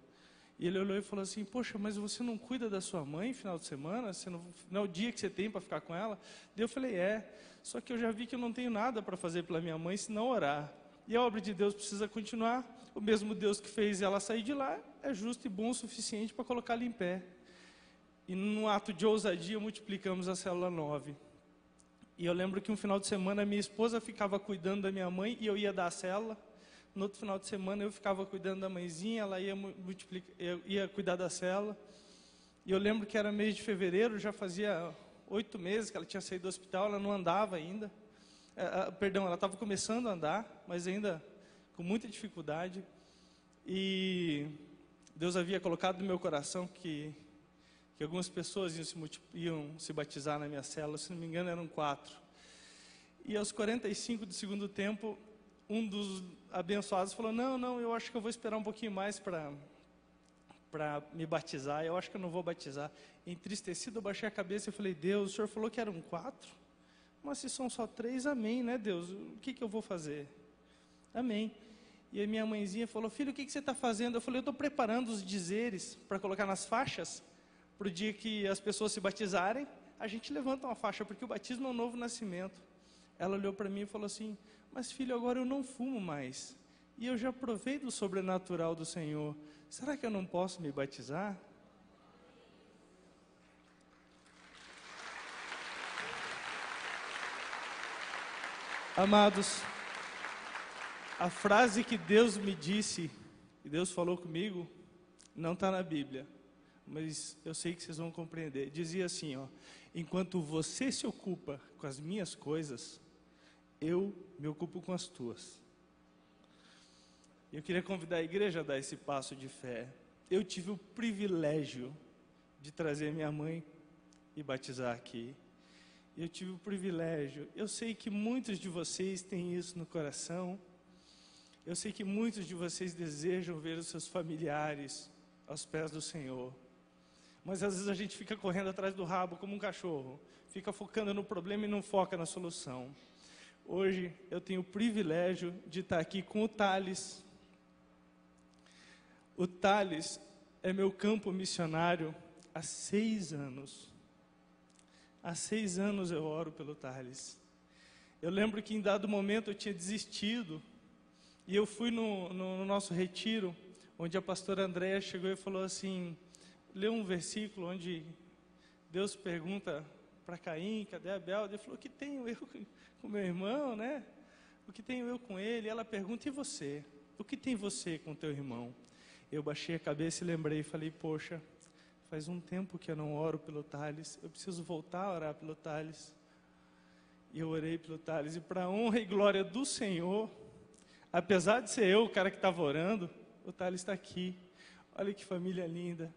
D: E ele olhou e falou assim, poxa, mas você não cuida da sua mãe no final de semana? Você não é o dia que você tem para ficar com ela? Daí eu falei, só que eu já vi que eu não tenho nada para fazer pela minha mãe, senão orar. E a obra de Deus precisa continuar. O mesmo Deus que fez ela sair de lá é justo e bom o suficiente para colocá-la em pé. E num ato de ousadia multiplicamos a célula 9. E eu lembro que um final de semana minha esposa ficava cuidando da minha mãe e eu ia dar a célula. No outro final de semana eu ficava cuidando da mãezinha, ela eu ia cuidar da célula. E eu lembro que era mês de fevereiro, já fazia 8 meses que ela tinha saído do hospital, ela não andava ainda. Perdão, ela estava começando a andar, mas ainda com muita dificuldade. E Deus havia colocado no meu coração que algumas pessoas iam se batizar na minha célula, se não me engano eram 4. E aos 45 do segundo tempo, um dos abençoados falou, não, eu acho que eu vou esperar um pouquinho mais para me batizar, eu acho que eu não vou batizar. Entristecido, eu baixei a cabeça e falei, Deus, o Senhor falou que eram 4? Mas se são só 3, amém, né, Deus? O que eu vou fazer? Amém. E a minha mãezinha falou, filho, o que você está fazendo? Eu falei, eu estou preparando os dizeres para colocar nas faixas, para o dia que as pessoas se batizarem, a gente levanta uma faixa, porque o batismo é um novo nascimento. Ela olhou para mim e falou assim, mas filho, agora eu não fumo mais, e eu já provei do sobrenatural do Senhor, será que eu não posso me batizar? Amados, a frase que Deus me disse, que Deus falou comigo, não está na Bíblia, mas eu sei que vocês vão compreender. Dizia assim, enquanto você se ocupa com as minhas coisas, eu me ocupo com as tuas. Eu queria convidar a igreja a dar esse passo de fé. Eu tive o privilégio de trazer minha mãe e batizar aqui. Eu tive o privilégio. Eu sei que muitos de vocês têm isso no coração. Eu sei que muitos de vocês desejam ver os seus familiares aos pés do Senhor. Mas às vezes a gente fica correndo atrás do rabo como um cachorro. Fica focando no problema e não foca na solução. Hoje eu tenho o privilégio de estar aqui com o Thales. O Thales é meu campo missionário há 6 anos. Há 6 anos eu oro pelo Thales. Eu lembro que em dado momento eu tinha desistido. E eu fui no nosso retiro, onde a pastora Andréa chegou e falou assim, leu um versículo onde Deus pergunta para Caim, cadê Abel? Ele falou, o que tenho eu com meu irmão, né? O que tenho eu com ele? E ela pergunta, e você? O que tem você com teu irmão? Eu baixei a cabeça e lembrei e falei, poxa, faz um tempo que eu não oro pelo Thales, eu preciso voltar a orar pelo Thales. E eu orei pelo Thales, e para a honra e glória do Senhor, apesar de ser eu o cara que estava orando, o Thales está aqui. Olha que família linda.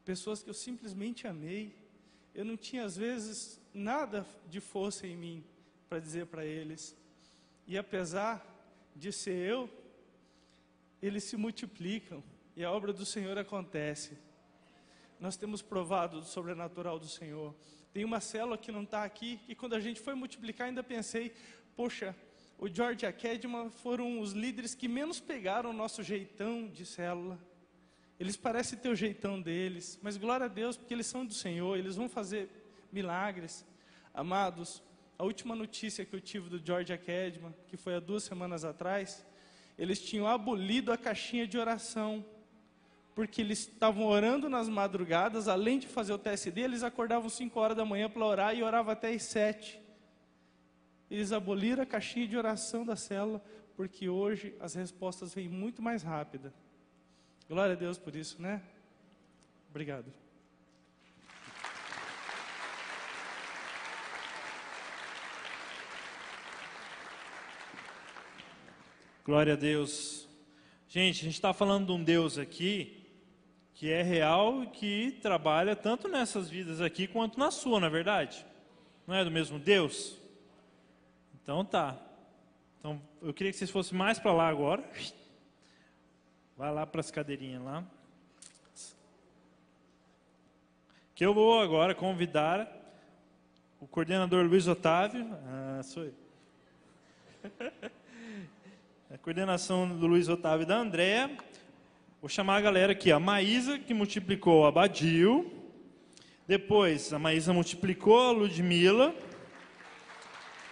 D: Pessoas que eu simplesmente amei. Eu não tinha, às vezes, nada de força em mim para dizer para eles. E apesar de ser eu, eles se multiplicam e a obra do Senhor acontece. Nós temos provado do sobrenatural do Senhor. Tem uma célula que não está aqui, e quando a gente foi multiplicar, ainda pensei, poxa, o George e a Kedma foram os líderes que menos pegaram o nosso jeitão de célula. Eles parecem ter o jeitão deles, mas glória a Deus, porque eles são do Senhor, eles vão fazer milagres. Amados, a última notícia que eu tive do George e a Kedma, que foi há 2 semanas atrás, eles tinham abolido a caixinha de oração, porque eles estavam orando nas madrugadas, além de fazer o TSD, eles acordavam 5 horas da manhã para orar e oravam até às 7. Eles aboliram a caixinha de oração da célula, porque hoje as respostas vêm muito mais rápidas. Glória a Deus por isso, né? Obrigado.
A: Glória a Deus. Gente, a gente está falando de um Deus aqui que é real e que trabalha tanto nessas vidas aqui quanto na sua, não é verdade? Não é do mesmo Deus? Então tá. Então eu queria que vocês fossem mais para lá agora. Vai lá para as cadeirinhas lá. que eu vou agora convidar o coordenador Luiz Otávio, sou eu. A coordenação do Luiz Otávio e da Andréa. Vou chamar a galera aqui, a Maísa, que multiplicou o Abadil. Depois, a Maísa multiplicou a Ludmila.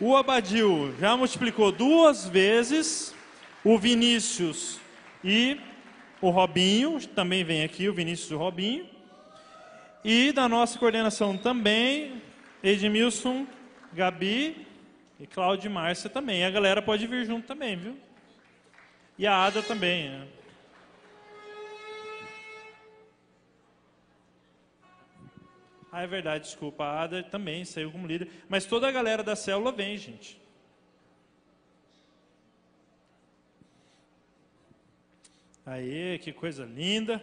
A: O Abadil já multiplicou 2 vezes. O Vinícius e o Robinho, também vem aqui, o Vinícius e o Robinho. E da nossa coordenação também, Edmilson, Gabi e Cláudio e Márcia também. E a galera pode vir junto também, viu? E a Ada também, né? É verdade, desculpa. A Ada também saiu como líder. Mas toda a galera da célula vem, gente. Aê, que coisa linda.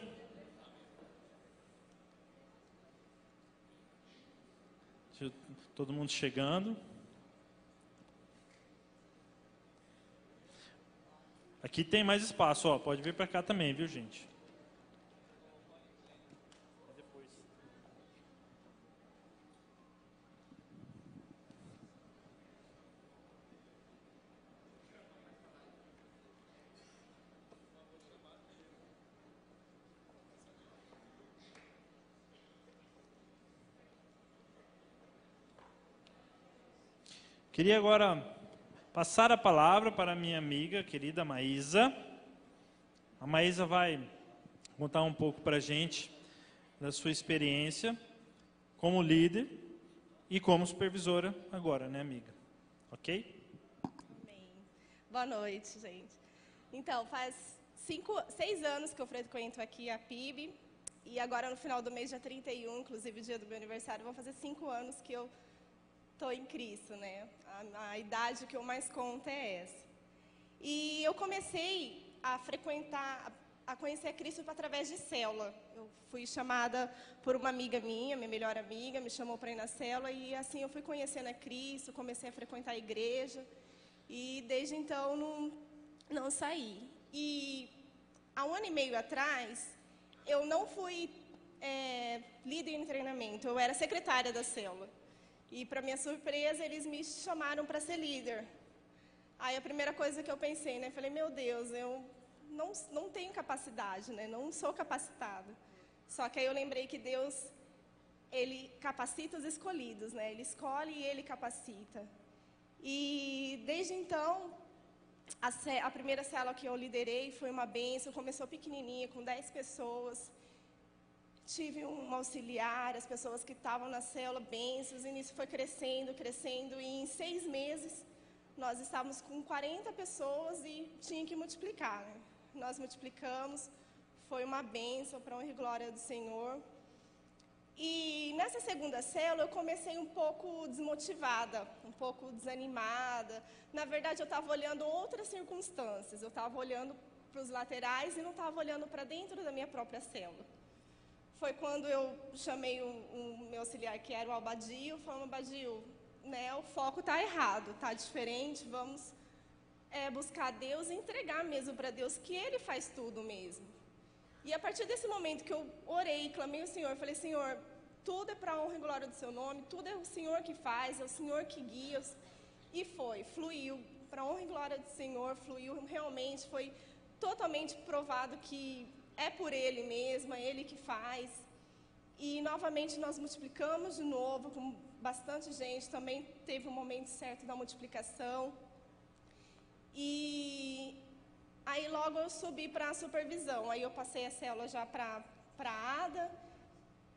A: Todo mundo chegando. Aqui tem mais espaço, ó. Pode vir para cá também, viu, gente? Queria agora passar a palavra para a minha amiga querida Maísa. A Maísa vai contar um pouco para a gente da sua experiência como líder e como supervisora agora, né, amiga? Ok?
E: Bem, boa noite, gente. Então, faz 6 anos que eu frequento aqui a PIB e agora no final do mês, dia 31, inclusive dia do meu aniversário, vão fazer 5 anos que eu estou em Cristo, né? A idade que eu mais conto é essa. E eu comecei a frequentar, a conhecer Cristo através de célula. Eu fui chamada por uma amiga minha melhor amiga, me chamou para ir na célula e assim eu fui conhecendo a Cristo, comecei a frequentar a igreja e desde então não saí. E há 1 ano e meio atrás, eu não fui líder em treinamento, eu era secretária da célula. E, para minha surpresa, eles me chamaram para ser líder. Aí, a primeira coisa que eu pensei, né? Falei, meu Deus, eu não tenho capacidade, né? Não sou capacitada. Só que aí eu lembrei que Deus, Ele capacita os escolhidos, né? Ele escolhe e Ele capacita. E, desde então, a primeira célula que eu liderei foi uma bênção. Começou pequenininha, com 10 pessoas. Tive um auxiliar, as pessoas que estavam na célula, bênçãos, e nisso foi crescendo, crescendo, e em 6 meses nós estávamos com 40 pessoas e tinha que multiplicar, né? Nós multiplicamos, foi uma bênção para a honra e glória do Senhor. E nessa segunda célula eu comecei um pouco desmotivada, um pouco desanimada. Na verdade eu estava olhando outras circunstâncias, eu estava olhando para os laterais e não estava olhando para dentro da minha própria célula. Foi quando eu chamei o meu auxiliar, que era o Abadil, falando, Abadil, né, o foco está errado, está diferente, vamos buscar Deus e entregar mesmo para Deus, que Ele faz tudo mesmo. E a partir desse momento que eu orei, clamei ao Senhor, falei, Senhor, tudo é para a honra e glória do Seu nome, tudo é o Senhor que faz, é o Senhor que guia. E fluiu, para a honra e glória do Senhor, fluiu realmente, foi totalmente provado que é por Ele mesmo, é Ele que faz. E novamente nós multiplicamos de novo, com bastante gente, também teve um momento certo da multiplicação. E aí logo eu subi para a supervisão, aí eu passei a célula já para a Ada,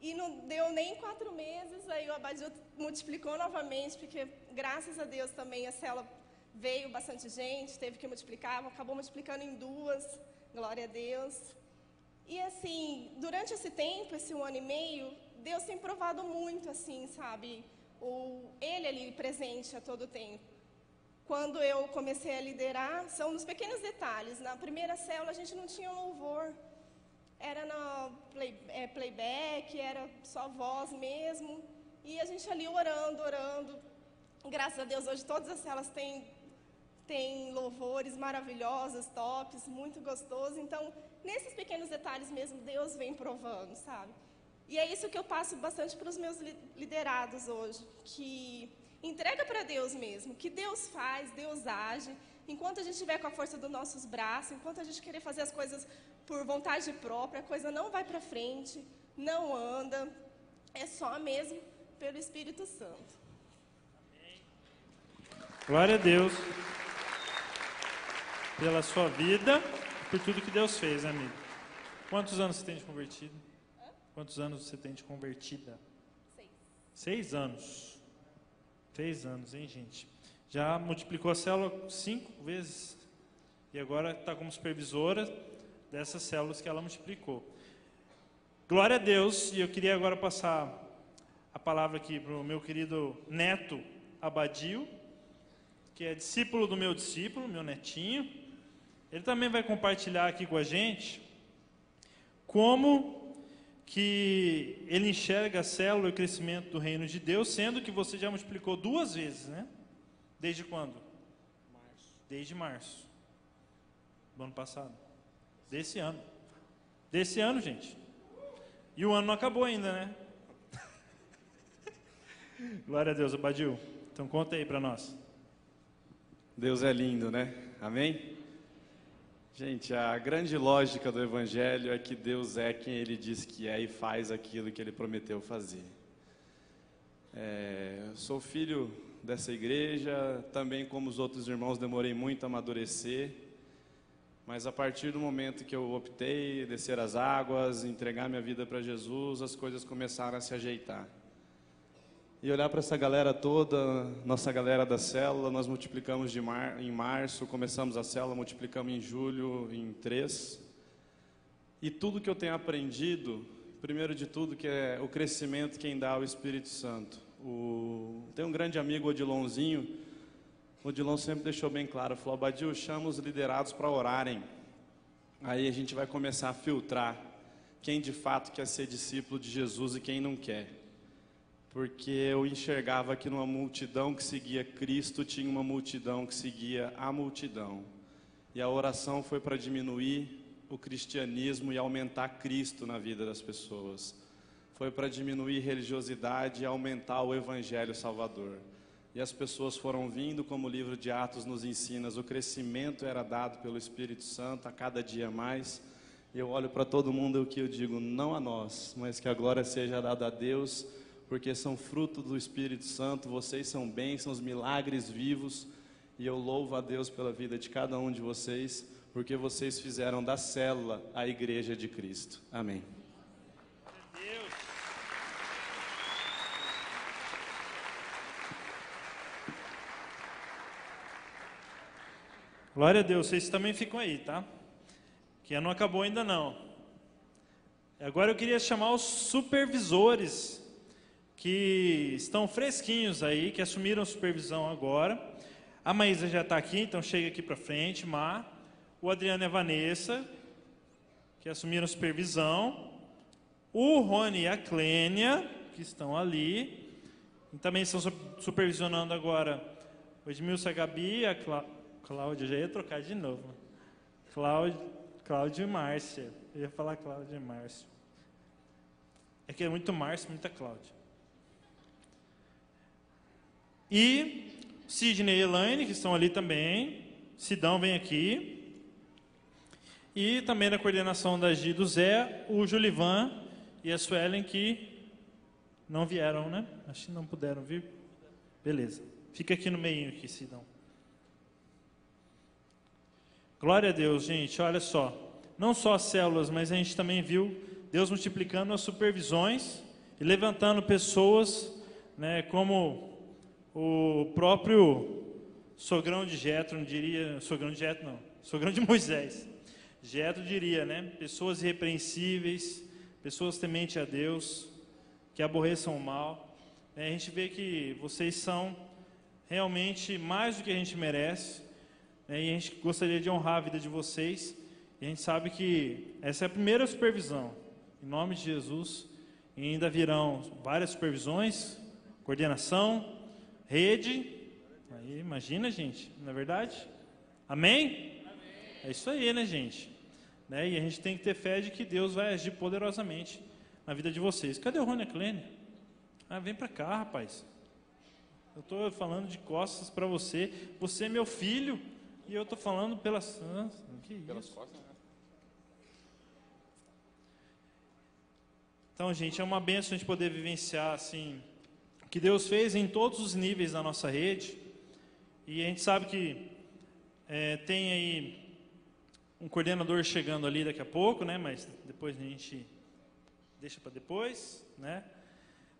E: e não deu nem 4 meses, aí o Abadil multiplicou novamente, porque graças a Deus também a célula veio bastante gente, teve que multiplicar, acabou multiplicando em 2, glória a Deus. E assim, durante esse tempo, esse 1 ano e meio, Deus tem provado muito, assim, sabe? Ele ali presente a todo tempo. Quando eu comecei a liderar, são nos pequenos detalhes. Na primeira célula a gente não tinha louvor. Era no playback, era só voz mesmo. E a gente ali orando. Graças a Deus, hoje todas as células têm louvores maravilhosos, tops, muito gostoso. Então, nesses pequenos detalhes mesmo, Deus vem provando, sabe? E é isso que eu passo bastante para os meus liderados hoje, que entrega para Deus mesmo, que Deus faz, Deus age. Enquanto a gente estiver com a força dos nossos braços, enquanto a gente querer fazer as coisas por vontade própria, a coisa não vai para frente, não anda, é só mesmo pelo Espírito Santo.
A: Glória a Deus pela sua vida, por tudo que Deus fez, né, amigo? Quantos anos você tem de convertido? Quantos anos você tem de convertida?
E: 6.
A: 6 anos. 6 anos, hein, gente? Já multiplicou a célula 5 vezes. E agora está como supervisora dessas células que ela multiplicou. Glória a Deus. E eu queria agora passar a palavra aqui para o meu querido neto Abadio, que é discípulo do meu discípulo, meu netinho. Ele também vai compartilhar aqui com a gente como que ele enxerga a célula e o crescimento do reino de Deus, sendo que você já multiplicou 2 vezes, né? Desde quando? Desde março do ano passado. Desse ano. Desse ano, gente. E o ano não acabou ainda, né? Glória a Deus, Abadio. Então conta aí para nós.
F: Deus é lindo, né? Amém? Gente, a grande lógica do Evangelho é que Deus é quem Ele diz que é e faz aquilo que Ele prometeu fazer. Sou filho dessa igreja, também como os outros irmãos demorei muito a amadurecer, mas a partir do momento que eu optei descer as águas, entregar minha vida para Jesus, as coisas começaram a se ajeitar. E olhar para essa galera toda, nossa galera da célula, nós multiplicamos em março, começamos a célula, multiplicamos em julho em 3. E tudo que eu tenho aprendido, primeiro de tudo, que é o crescimento quem dá o Espírito Santo. Tem um grande amigo, Odilonzinho, o Odilon sempre deixou bem claro, falou: Abadio, chama os liderados para orarem. Aí a gente vai começar a filtrar quem de fato quer ser discípulo de Jesus e quem não quer. Porque eu enxergava que numa multidão que seguia Cristo, tinha uma multidão que seguia a multidão. E a oração foi para diminuir o cristianismo e aumentar Cristo na vida das pessoas. Foi para diminuir religiosidade e aumentar o Evangelho Salvador. E as pessoas foram vindo, como o livro de Atos nos ensina, o crescimento era dado pelo Espírito Santo a cada dia mais. E eu olho para todo mundo e o que eu digo, não a nós, mas que a glória seja dada a Deus, porque são fruto do Espírito Santo, vocês são bênçãos, milagres vivos, e eu louvo a Deus pela vida de cada um de vocês, porque vocês fizeram da célula a igreja de Cristo. Amém.
A: Deus. Glória a Deus, vocês também ficam aí, tá? Que não acabou ainda não. Agora eu queria chamar os supervisores que estão fresquinhos aí, que assumiram supervisão agora. A Maísa já está aqui, então chega aqui para frente, o Adriano e a Vanessa, que assumiram supervisão. O Rony e a Clênia, que estão ali. E também estão supervisionando agora o Edmilson, a Gabi, a Cláudia, já ia trocar de novo. Cláudio e Márcia. Eu ia falar Cláudia e Márcio. É que é muito Márcio, muita Cláudia. E Sidney e Elaine, que estão ali também. Sidão vem aqui. E também na coordenação da Gi do Zé, o Julivan e a Suelen, que não vieram, né? Acho que não puderam vir. Beleza. Fica aqui no meio, aqui, Sidão. Glória a Deus, gente. Olha só. Não só as células, mas a gente também viu Deus multiplicando as supervisões e levantando pessoas, né, como o próprio sogrão de Jetro, não diria, sogrão de Moisés. Jetro diria, né, pessoas irrepreensíveis, pessoas tementes a Deus, que aborreçam o mal. A gente vê que vocês são realmente mais do que a gente merece, né, e a gente gostaria de honrar a vida de vocês. E a gente sabe que essa é a primeira supervisão, em nome de Jesus, e ainda virão várias supervisões, coordenação, rede. Aí, imagina, gente, não é verdade? Amém? Amém? É isso aí, né, gente? Né? E a gente tem que ter fé de que Deus vai agir poderosamente na na vida de vocês. Cadê o Rony Clene? Ah, vem para cá, rapaz. Eu estou falando de costas para você. Você é meu filho e eu estou falando pelas... Que isso? Pelas costas, né? Então, gente, é uma bênção a gente poder vivenciar assim, o que Deus fez em todos os níveis da nossa rede. E a gente sabe que tem aí um coordenador chegando ali daqui a pouco, né? Mas depois a gente deixa para depois, né?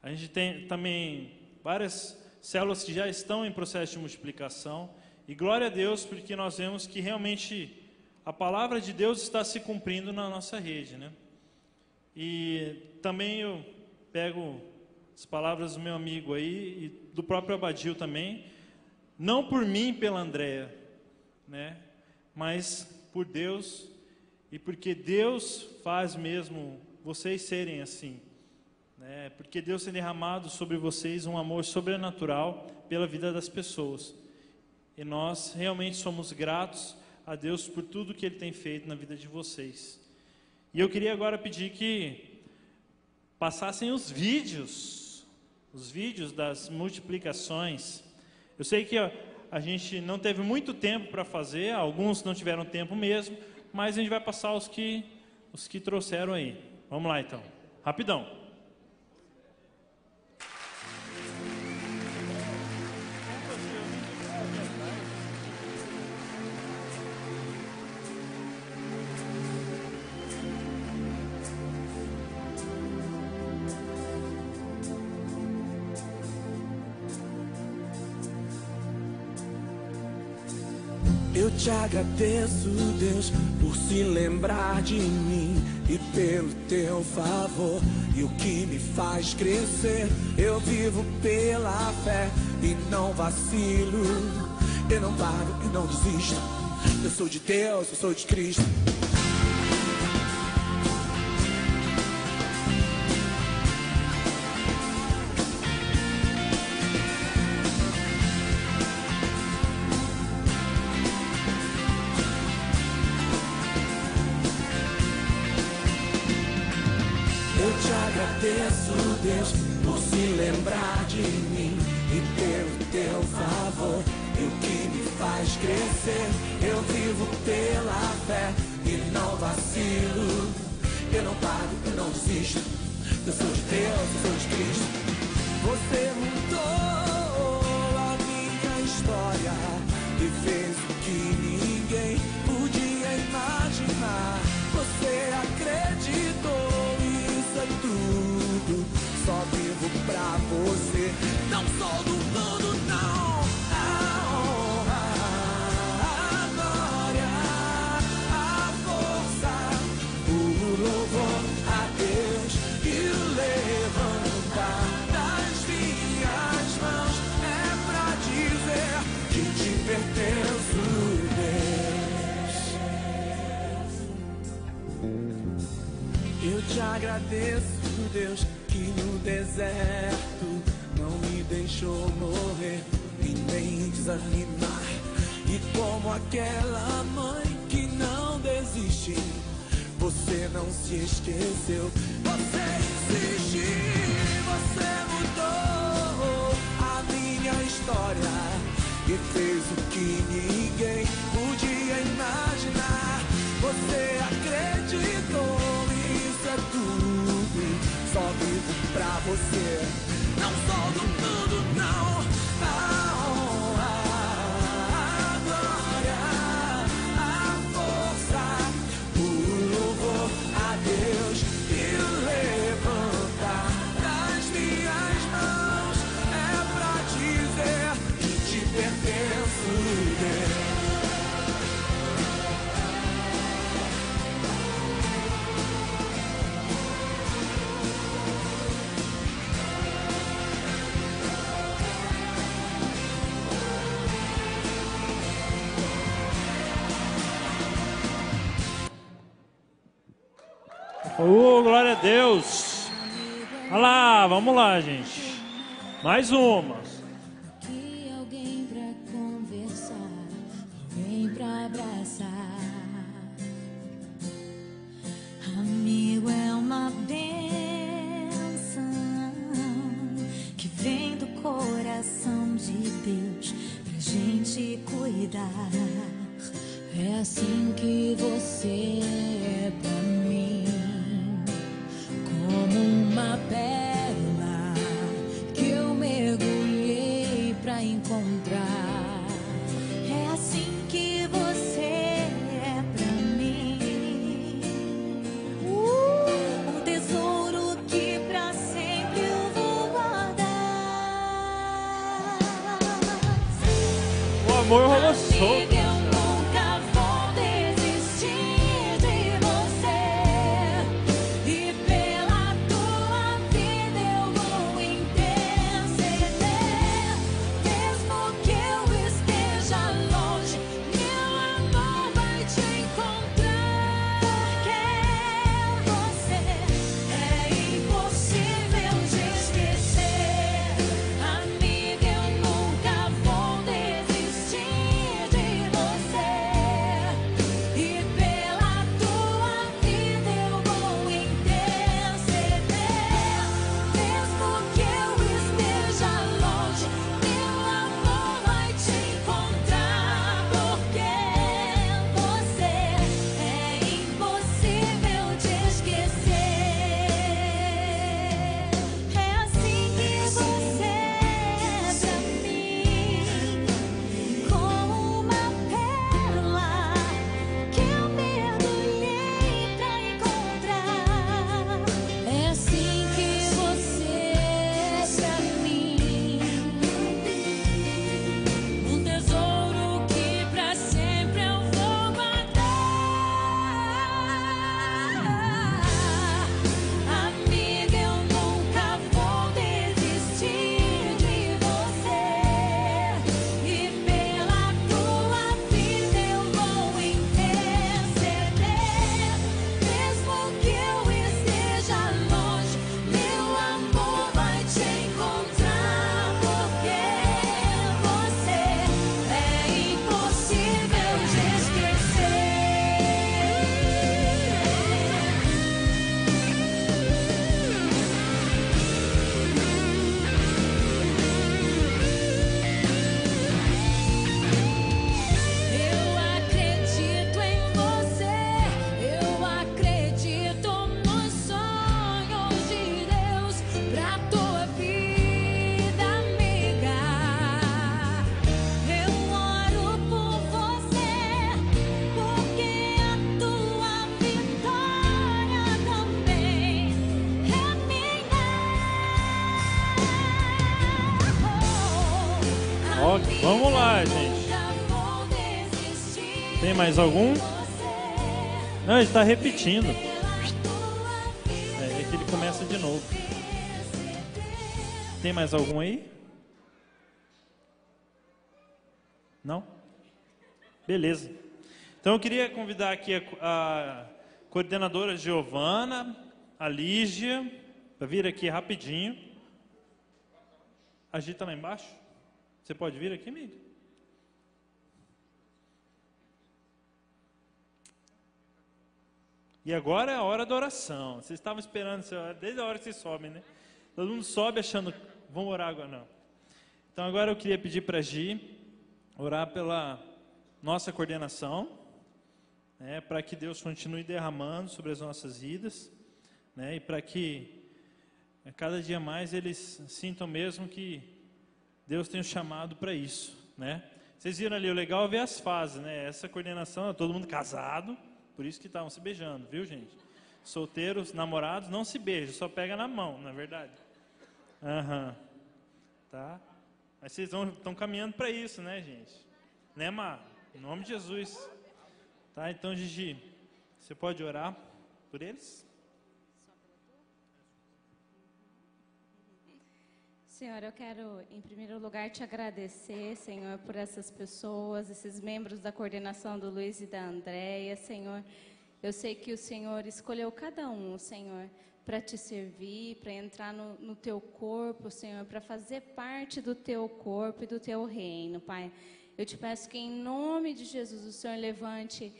A: A gente tem também várias células que já estão em processo de multiplicação. E glória a Deus, porque nós vemos que realmente a palavra de Deus está se cumprindo na nossa rede, né? E também eu pego as palavras do meu amigo aí e do próprio Abadil também, não por mim, pela Andréia, né? Mas por Deus, e porque Deus faz mesmo vocês serem assim, né? Porque Deus tem derramado sobre vocês um amor sobrenatural pela vida das pessoas. E nós realmente somos gratos a Deus por tudo que Ele tem feito na vida de vocês. E eu queria agora pedir que passassem os vídeos das multiplicações. Eu sei que a gente não teve muito tempo para fazer, alguns não tiveram tempo mesmo, mas a gente vai passar os que trouxeram aí. Vamos lá então, rapidão.
G: Eu te agradeço, Deus, por se lembrar de mim e pelo teu favor. E o que me faz crescer, eu vivo pela fé e não vacilo. Eu não paro e não desisto. Eu sou de Deus, eu sou de Cristo. Agradeço, Deus, por se lembrar de mim e pelo teu favor. E o que me faz crescer, eu vivo pela fé e não vacilo. Eu não paro, eu não desisto. Eu sou de Deus, eu sou de Cristo. Você mudou a minha história e fez o que ninguém podia imaginar. Você acreditou. Tudo, só vivo pra você. Não sou do mundo, não. A honra, a glória, a força, o louvor a Deus e o levantar das minhas mãos é pra dizer que te pertenço, Deus. Eu te agradeço, Deus, que no deserto não me deixou morrer e nem desanimar. E como aquela mãe que não desiste, você não se esqueceu. Você existe, você mudou a minha história e fez o que ninguém podia imaginar. Você acreditou. Só vivo pra você. Não sou do mundo, não. A honra, a glória, a força, o louvor a Deus e o levantar das minhas mãos é pra dizer que te pertenço, Deus.
A: Glória a Deus. Olha lá, vamos lá, gente. Mais uma.
H: Que alguém pra conversar, alguém pra abraçar. Amigo é uma bênção. guardar. É assim que você é pra mim, como uma pérola que eu mergulhei pra encontrar. É assim que você é pra mim, um tesouro que pra sempre eu vou guardar.
A: O amor rolou solto.
H: Eu nunca vou desistir de você, e pela tua vida eu vou interceder. Mesmo que eu esteja longe, meu amor vai te encontrar. Porque você é impossível de esquecer. Amiga, eu nunca vou desistir de você, e pela tua vida eu vou interceder. Mesmo que eu esteja longe, meu amor vai te encontrar. Porque você é impossível de esquecer. É assim que você é pra mim, como uma pérola que eu mergulhei pra encontrar. É assim que você é pra mim, um tesouro que pra sempre eu vou guardar. Amiga, eu nunca vou desistir de você, e pela tua vida eu vou interceder. Mesmo que eu esteja longe, meu amor vai te encontrar. Porque você é impossível de esquecer. Eu acredito em você, eu acredito nos sonhos de Deus pra tua vida, amiga. Eu oro por você, porque a tua vitória também é minha.
A: Ó, vamos lá, gente. Tem mais algum? Não, ele está repetindo. É que ele começa de novo. Tem mais algum aí? Não? Beleza. Então eu queria convidar aqui a coordenadora Giovana, a Lígia, para vir aqui rapidinho. Agita lá embaixo. Você pode vir aqui, amigo? E agora é a hora da oração. Vocês estavam esperando essa hora, desde a hora que vocês sobem, né? Todo mundo sobe achando, vamos orar agora, não. Então agora eu queria pedir para a Gi orar pela nossa coordenação, né, para que Deus continue derramando sobre as nossas vidas, né, e para que cada dia mais eles sintam mesmo que Deus tem um chamado para isso, né? Vocês viram ali, o legal é ver as fases, né? Essa coordenação é todo mundo casado, por isso que estavam se beijando, viu, gente? Solteiros, namorados, não se beijam, só pega na mão, não é verdade? Aham. Tá? Mas vocês estão caminhando para isso, né, gente? Né, Mar? Em nome de Jesus. Tá? Então, Gigi, você pode orar por eles?
I: Senhor, eu quero, em primeiro lugar, te agradecer, Senhor, por essas pessoas, esses membros da coordenação do Luiz e da Andréia, Senhor. Eu sei que o Senhor escolheu cada um, Senhor, para te servir, para entrar no teu corpo, Senhor, para fazer parte do teu corpo e do teu reino, Pai. Eu te peço que, em nome de Jesus, o Senhor levante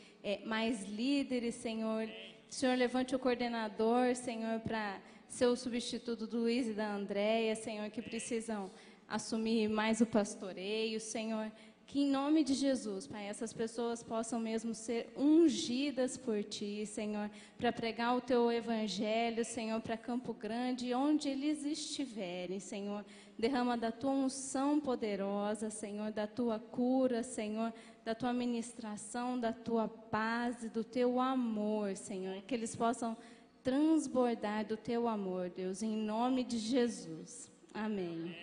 I: mais líderes, Senhor. O Senhor levante o coordenador, Senhor, para ser o substituto do Luiz e da Andréia, Senhor, que precisam assumir mais o pastoreio, Senhor. que em nome de Jesus, Pai, essas pessoas possam mesmo ser ungidas por Ti, Senhor, para pregar o Teu Evangelho, Senhor, para Campo Grande, onde eles estiverem, Senhor. Derrama da Tua unção poderosa, Senhor, da Tua cura, Senhor, da Tua ministração, da Tua paz e do Teu amor, Senhor, que eles possam transbordar do Teu amor, Deus, em nome de Jesus. Amém.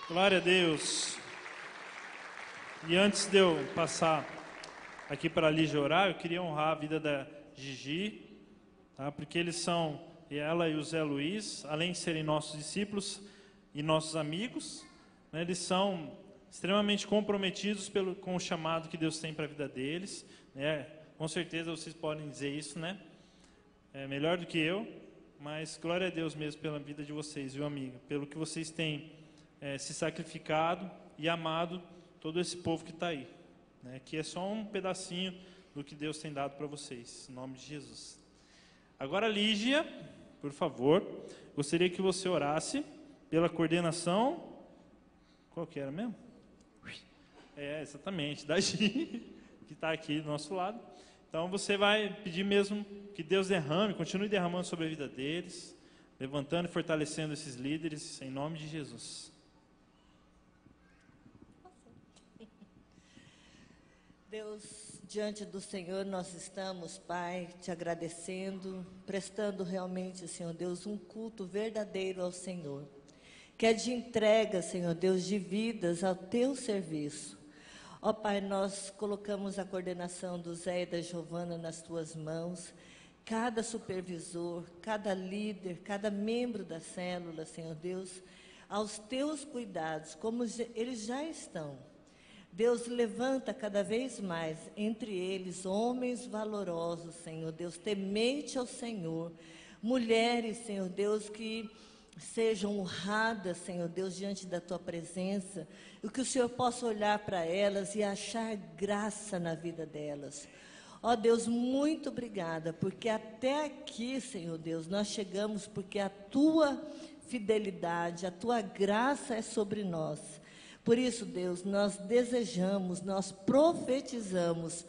A: Glória a Deus. E antes de eu passar aqui para a Lígia orar, eu queria honrar a vida da Gigi, tá? Porque eles são, ela e o Zé Luiz, além de serem nossos discípulos e nossos amigos, né, eles são extremamente comprometidos com o chamado que Deus tem para a vida deles, né? Com certeza vocês podem dizer isso, né? É melhor do que eu, mas glória a Deus mesmo pela vida de vocês, viu, amiga? Pelo que vocês têm se sacrificado e amado todo esse povo que está aí, né? Que é só um pedacinho do que Deus tem dado para vocês, em nome de Jesus. Agora, Lígia, por favor, gostaria que você orasse pela coordenação, qual que era mesmo? Exatamente, da Gi, que está aqui do nosso lado. Então, você vai pedir mesmo que Deus derrame, continue derramando sobre a vida deles, levantando e fortalecendo esses líderes, em nome de Jesus.
B: Deus, diante do Senhor nós estamos, Pai, te agradecendo, prestando realmente, Senhor Deus, um culto verdadeiro ao Senhor, que é de entrega, Senhor Deus, de vidas ao teu serviço. Ó Pai, nós colocamos a coordenação do Zé e da Giovana nas tuas mãos, cada supervisor, cada líder, cada membro da célula, Senhor Deus, aos teus cuidados, como eles já estão. Deus, levanta cada vez mais entre eles homens valorosos, Senhor Deus, temente ao Senhor, mulheres, Senhor Deus, que sejam honradas, Senhor Deus, diante da Tua presença, e que o Senhor possa olhar para elas e achar graça na vida delas. Ó Deus, muito obrigada, porque até aqui, Senhor Deus, nós chegamos porque a Tua fidelidade, a Tua graça é sobre nós. Por isso, Deus, nós desejamos, nós profetizamos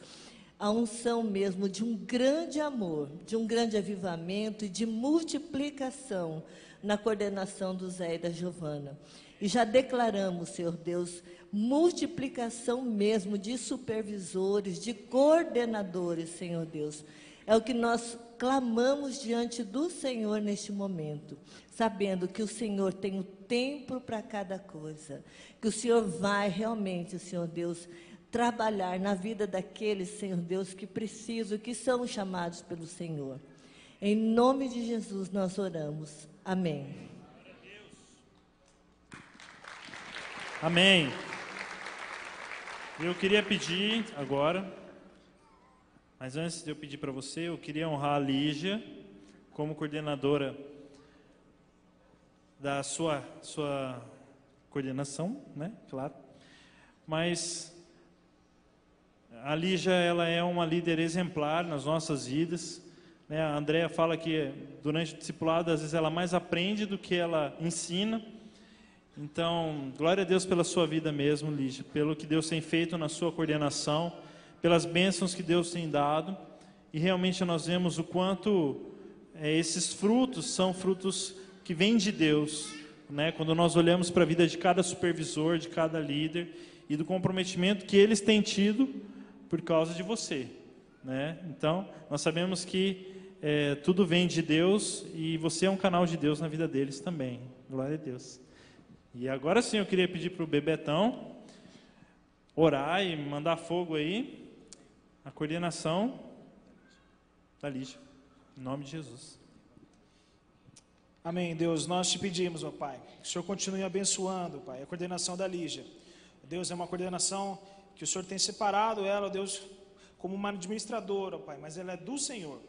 B: a unção mesmo de um grande amor, de um grande avivamento e de multiplicação na coordenação do Zé e da Giovana. E já declaramos, Senhor Deus, multiplicação mesmo de supervisores, de coordenadores, Senhor Deus. É o que nós clamamos diante do Senhor neste momento, sabendo que o Senhor tem o tempo para cada coisa, que o Senhor vai realmente, Senhor Deus, trabalhar na vida daqueles, Senhor Deus, que precisam, que são chamados pelo Senhor. Em nome de Jesus nós oramos. Amém.
A: Amém. Eu queria pedir agora, mas antes de eu pedir para você, eu queria honrar a Lígia como coordenadora da sua coordenação, né? Claro. Mas a Lígia, ela é uma líder exemplar nas nossas vidas, né? A Andréia fala que durante o discipulado, às vezes, ela mais aprende do que ela ensina. Então, glória a Deus pela sua vida mesmo, Lígia, pelo que Deus tem feito na sua coordenação, pelas bênçãos que Deus tem dado, e realmente nós vemos o quanto esses frutos são frutos que vêm de Deus, né? Quando nós olhamos para a vida de cada supervisor, de cada líder, e do comprometimento que eles têm tido por causa de você, né? Então, nós sabemos que tudo vem de Deus, e você é um canal de Deus na vida deles também, glória a Deus. E agora sim eu queria pedir para o Bebetão orar e mandar fogo aí, a coordenação da Lígia, em nome de Jesus.
J: Amém, Deus, nós te pedimos, ó Pai, que o Senhor continue abençoando, Pai, a coordenação da Lígia. Deus, é uma coordenação que o Senhor tem separado ela, Deus, como uma administradora, ó Pai, mas ela é do Senhor.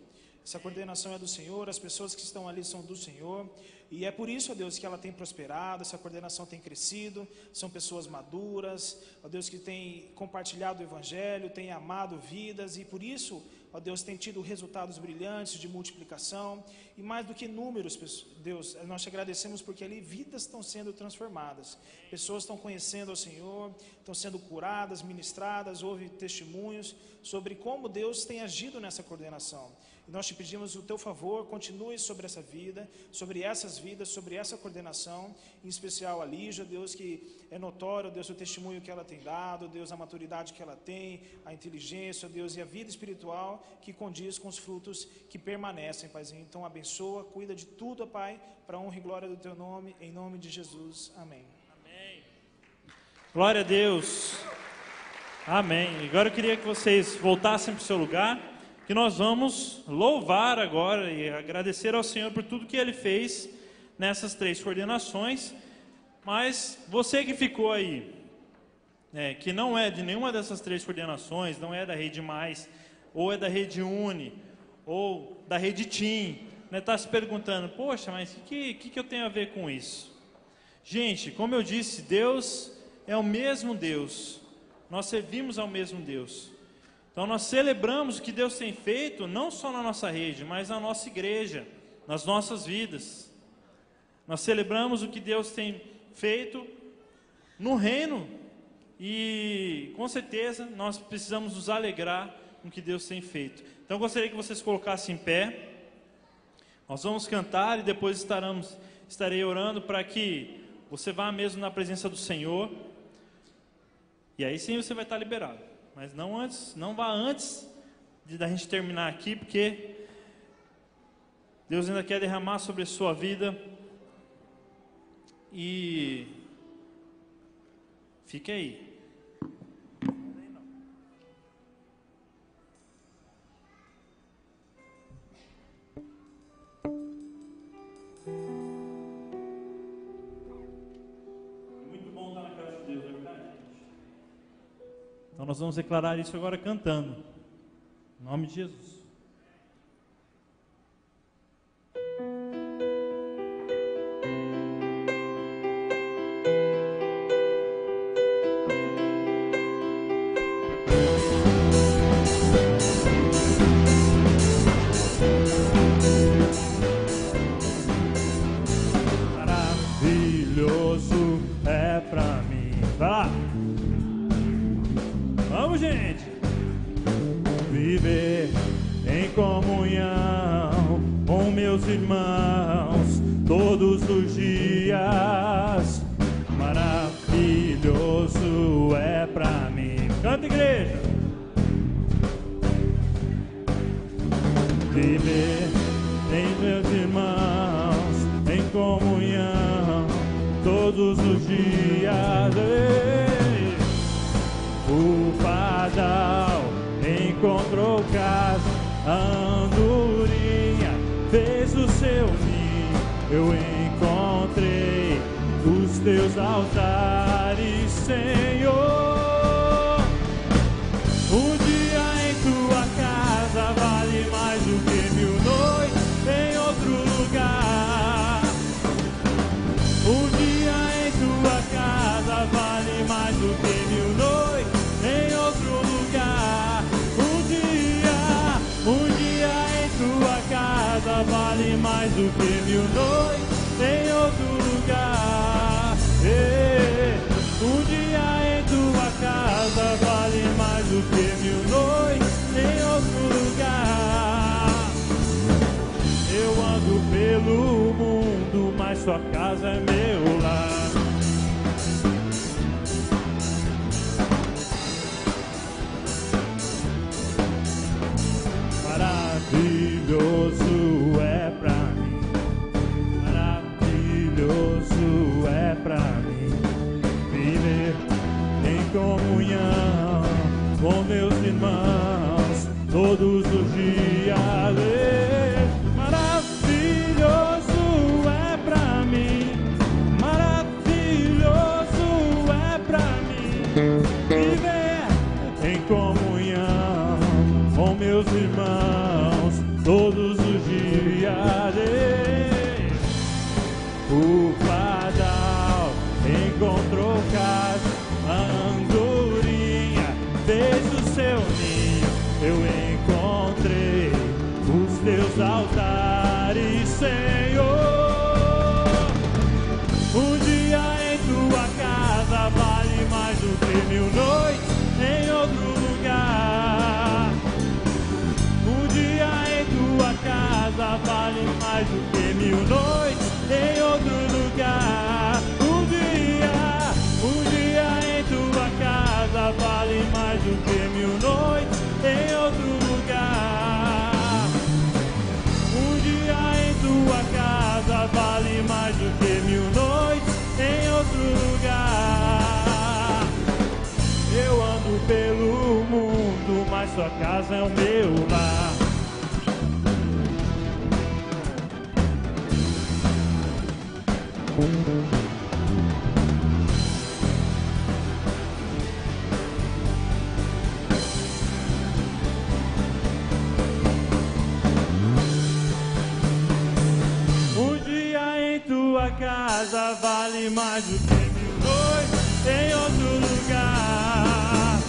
J: Essa coordenação é do Senhor, as pessoas que estão ali são do Senhor, e é por isso, ó Deus, que ela tem prosperado, essa coordenação tem crescido, são pessoas maduras, ó Deus, que têm compartilhado o Evangelho, têm amado vidas, e por isso, ó Deus, tem tido resultados brilhantes de multiplicação. E mais do que números, Deus, nós te agradecemos porque ali vidas estão sendo transformadas. Pessoas estão conhecendo ao Senhor, estão sendo curadas, ministradas, houve testemunhos sobre como Deus tem agido nessa coordenação. E nós te pedimos o teu favor, continue sobre essa vida, sobre essas vidas, sobre essa coordenação, em especial a Lígia, Deus, que é notório, Deus, o testemunho que ela tem dado, Deus, a maturidade que ela tem, a inteligência, Deus, e a vida espiritual que condiz com os frutos que permanecem, Paizinho. Então abençoa, cuida de tudo, Pai, para a honra e glória do teu nome, em nome de Jesus. Amém.
A: Amém. Glória a Deus. Amém. Agora eu queria que vocês voltassem para o seu lugar, que nós vamos louvar agora e agradecer ao Senhor por tudo que Ele fez nessas 3 coordenações. Mas você que ficou aí, que não é de nenhuma dessas 3 coordenações, não é da Rede Mais, ou é da Rede Uni, ou da Rede Tim, está se perguntando, poxa, mas o que eu tenho a ver com isso? Gente, como eu disse, Deus é o mesmo Deus, nós servimos ao mesmo Deus. Então nós celebramos o que Deus tem feito, não só na nossa rede, mas na nossa igreja, nas nossas vidas. Nós celebramos o que Deus tem feito no reino e, com certeza, nós precisamos nos alegrar com o que Deus tem feito. Então eu gostaria que vocês colocassem em pé. Nós vamos cantar e depois estarei orando para que você vá mesmo na presença do Senhor. E aí sim você vai estar liberado. Mas não vá antes da gente terminar aqui, porque Deus ainda quer derramar sobre a sua vida. E fique aí. Muito bom estar na casa de Deus, é verdade, gente? Então nós vamos declarar isso agora cantando. Em nome de Jesus. Maravilhoso é pra mim. Vai lá. Vamos, gente. Viver em comunhão com meus irmãos todos os dias. Maravilhoso é pra mim. Canta, igreja. Viver em meus irmãos em comunhão todos os dias. O pardal encontrou casa, a andorinha fez o seu ninho. Eu encontrei os teus altares, Senhor. Um dia em tua casa vale mais do que 1000 noites em outro lugar. Um dia em tua casa vale mais do que 1000 noites em outro lugar. Um dia em tua casa vale mais do que 1000 noites em outro lugar. Um dia em tua casa vale mais do que 1000 noites em outro lugar. Eu ando pelo mundo, mas sua casa é meu lar. Maravilhoso é pra mim, maravilhoso é pra mim, viver em comunhão com meus irmãos todos os dias. Maravilhoso é pra mim, maravilhoso é pra mim, viver em comunhão com meus irmãos todos os dias. O pardal encontrou casa, a andorinha fez o seu ninho. Eu encontrei altares, Senhor. Um dia em tua casa vale mais do que 1000 noites em outro lugar. Um dia em tua casa vale mais do que 1000 noites em outro lugar. Um dia em tua casa vale mais do que 1000 noites em outro lugar. Um dia em tua casa vale mais do que 1000 noites em outro lugar. Eu ando pelo mundo, mas sua casa é o meu lar. Um dia em tua casa vale mais do que 1000 noites em outro lugar.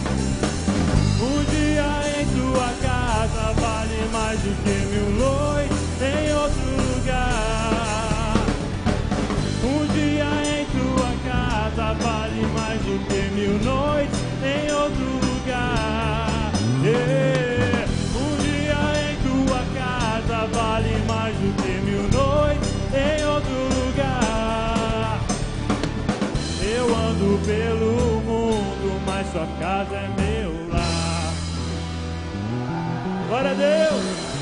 A: Um dia em tua casa vale mais do que 1000 noites em outro lugar. Um dia em tua casa vale mais do que 1000 noites em outro lugar. Yeah. Um dia em tua casa vale mais do que 1000 noites em outro lugar. Eu ando pelo mundo, mas sua casa é meu lar. Glória a Deus!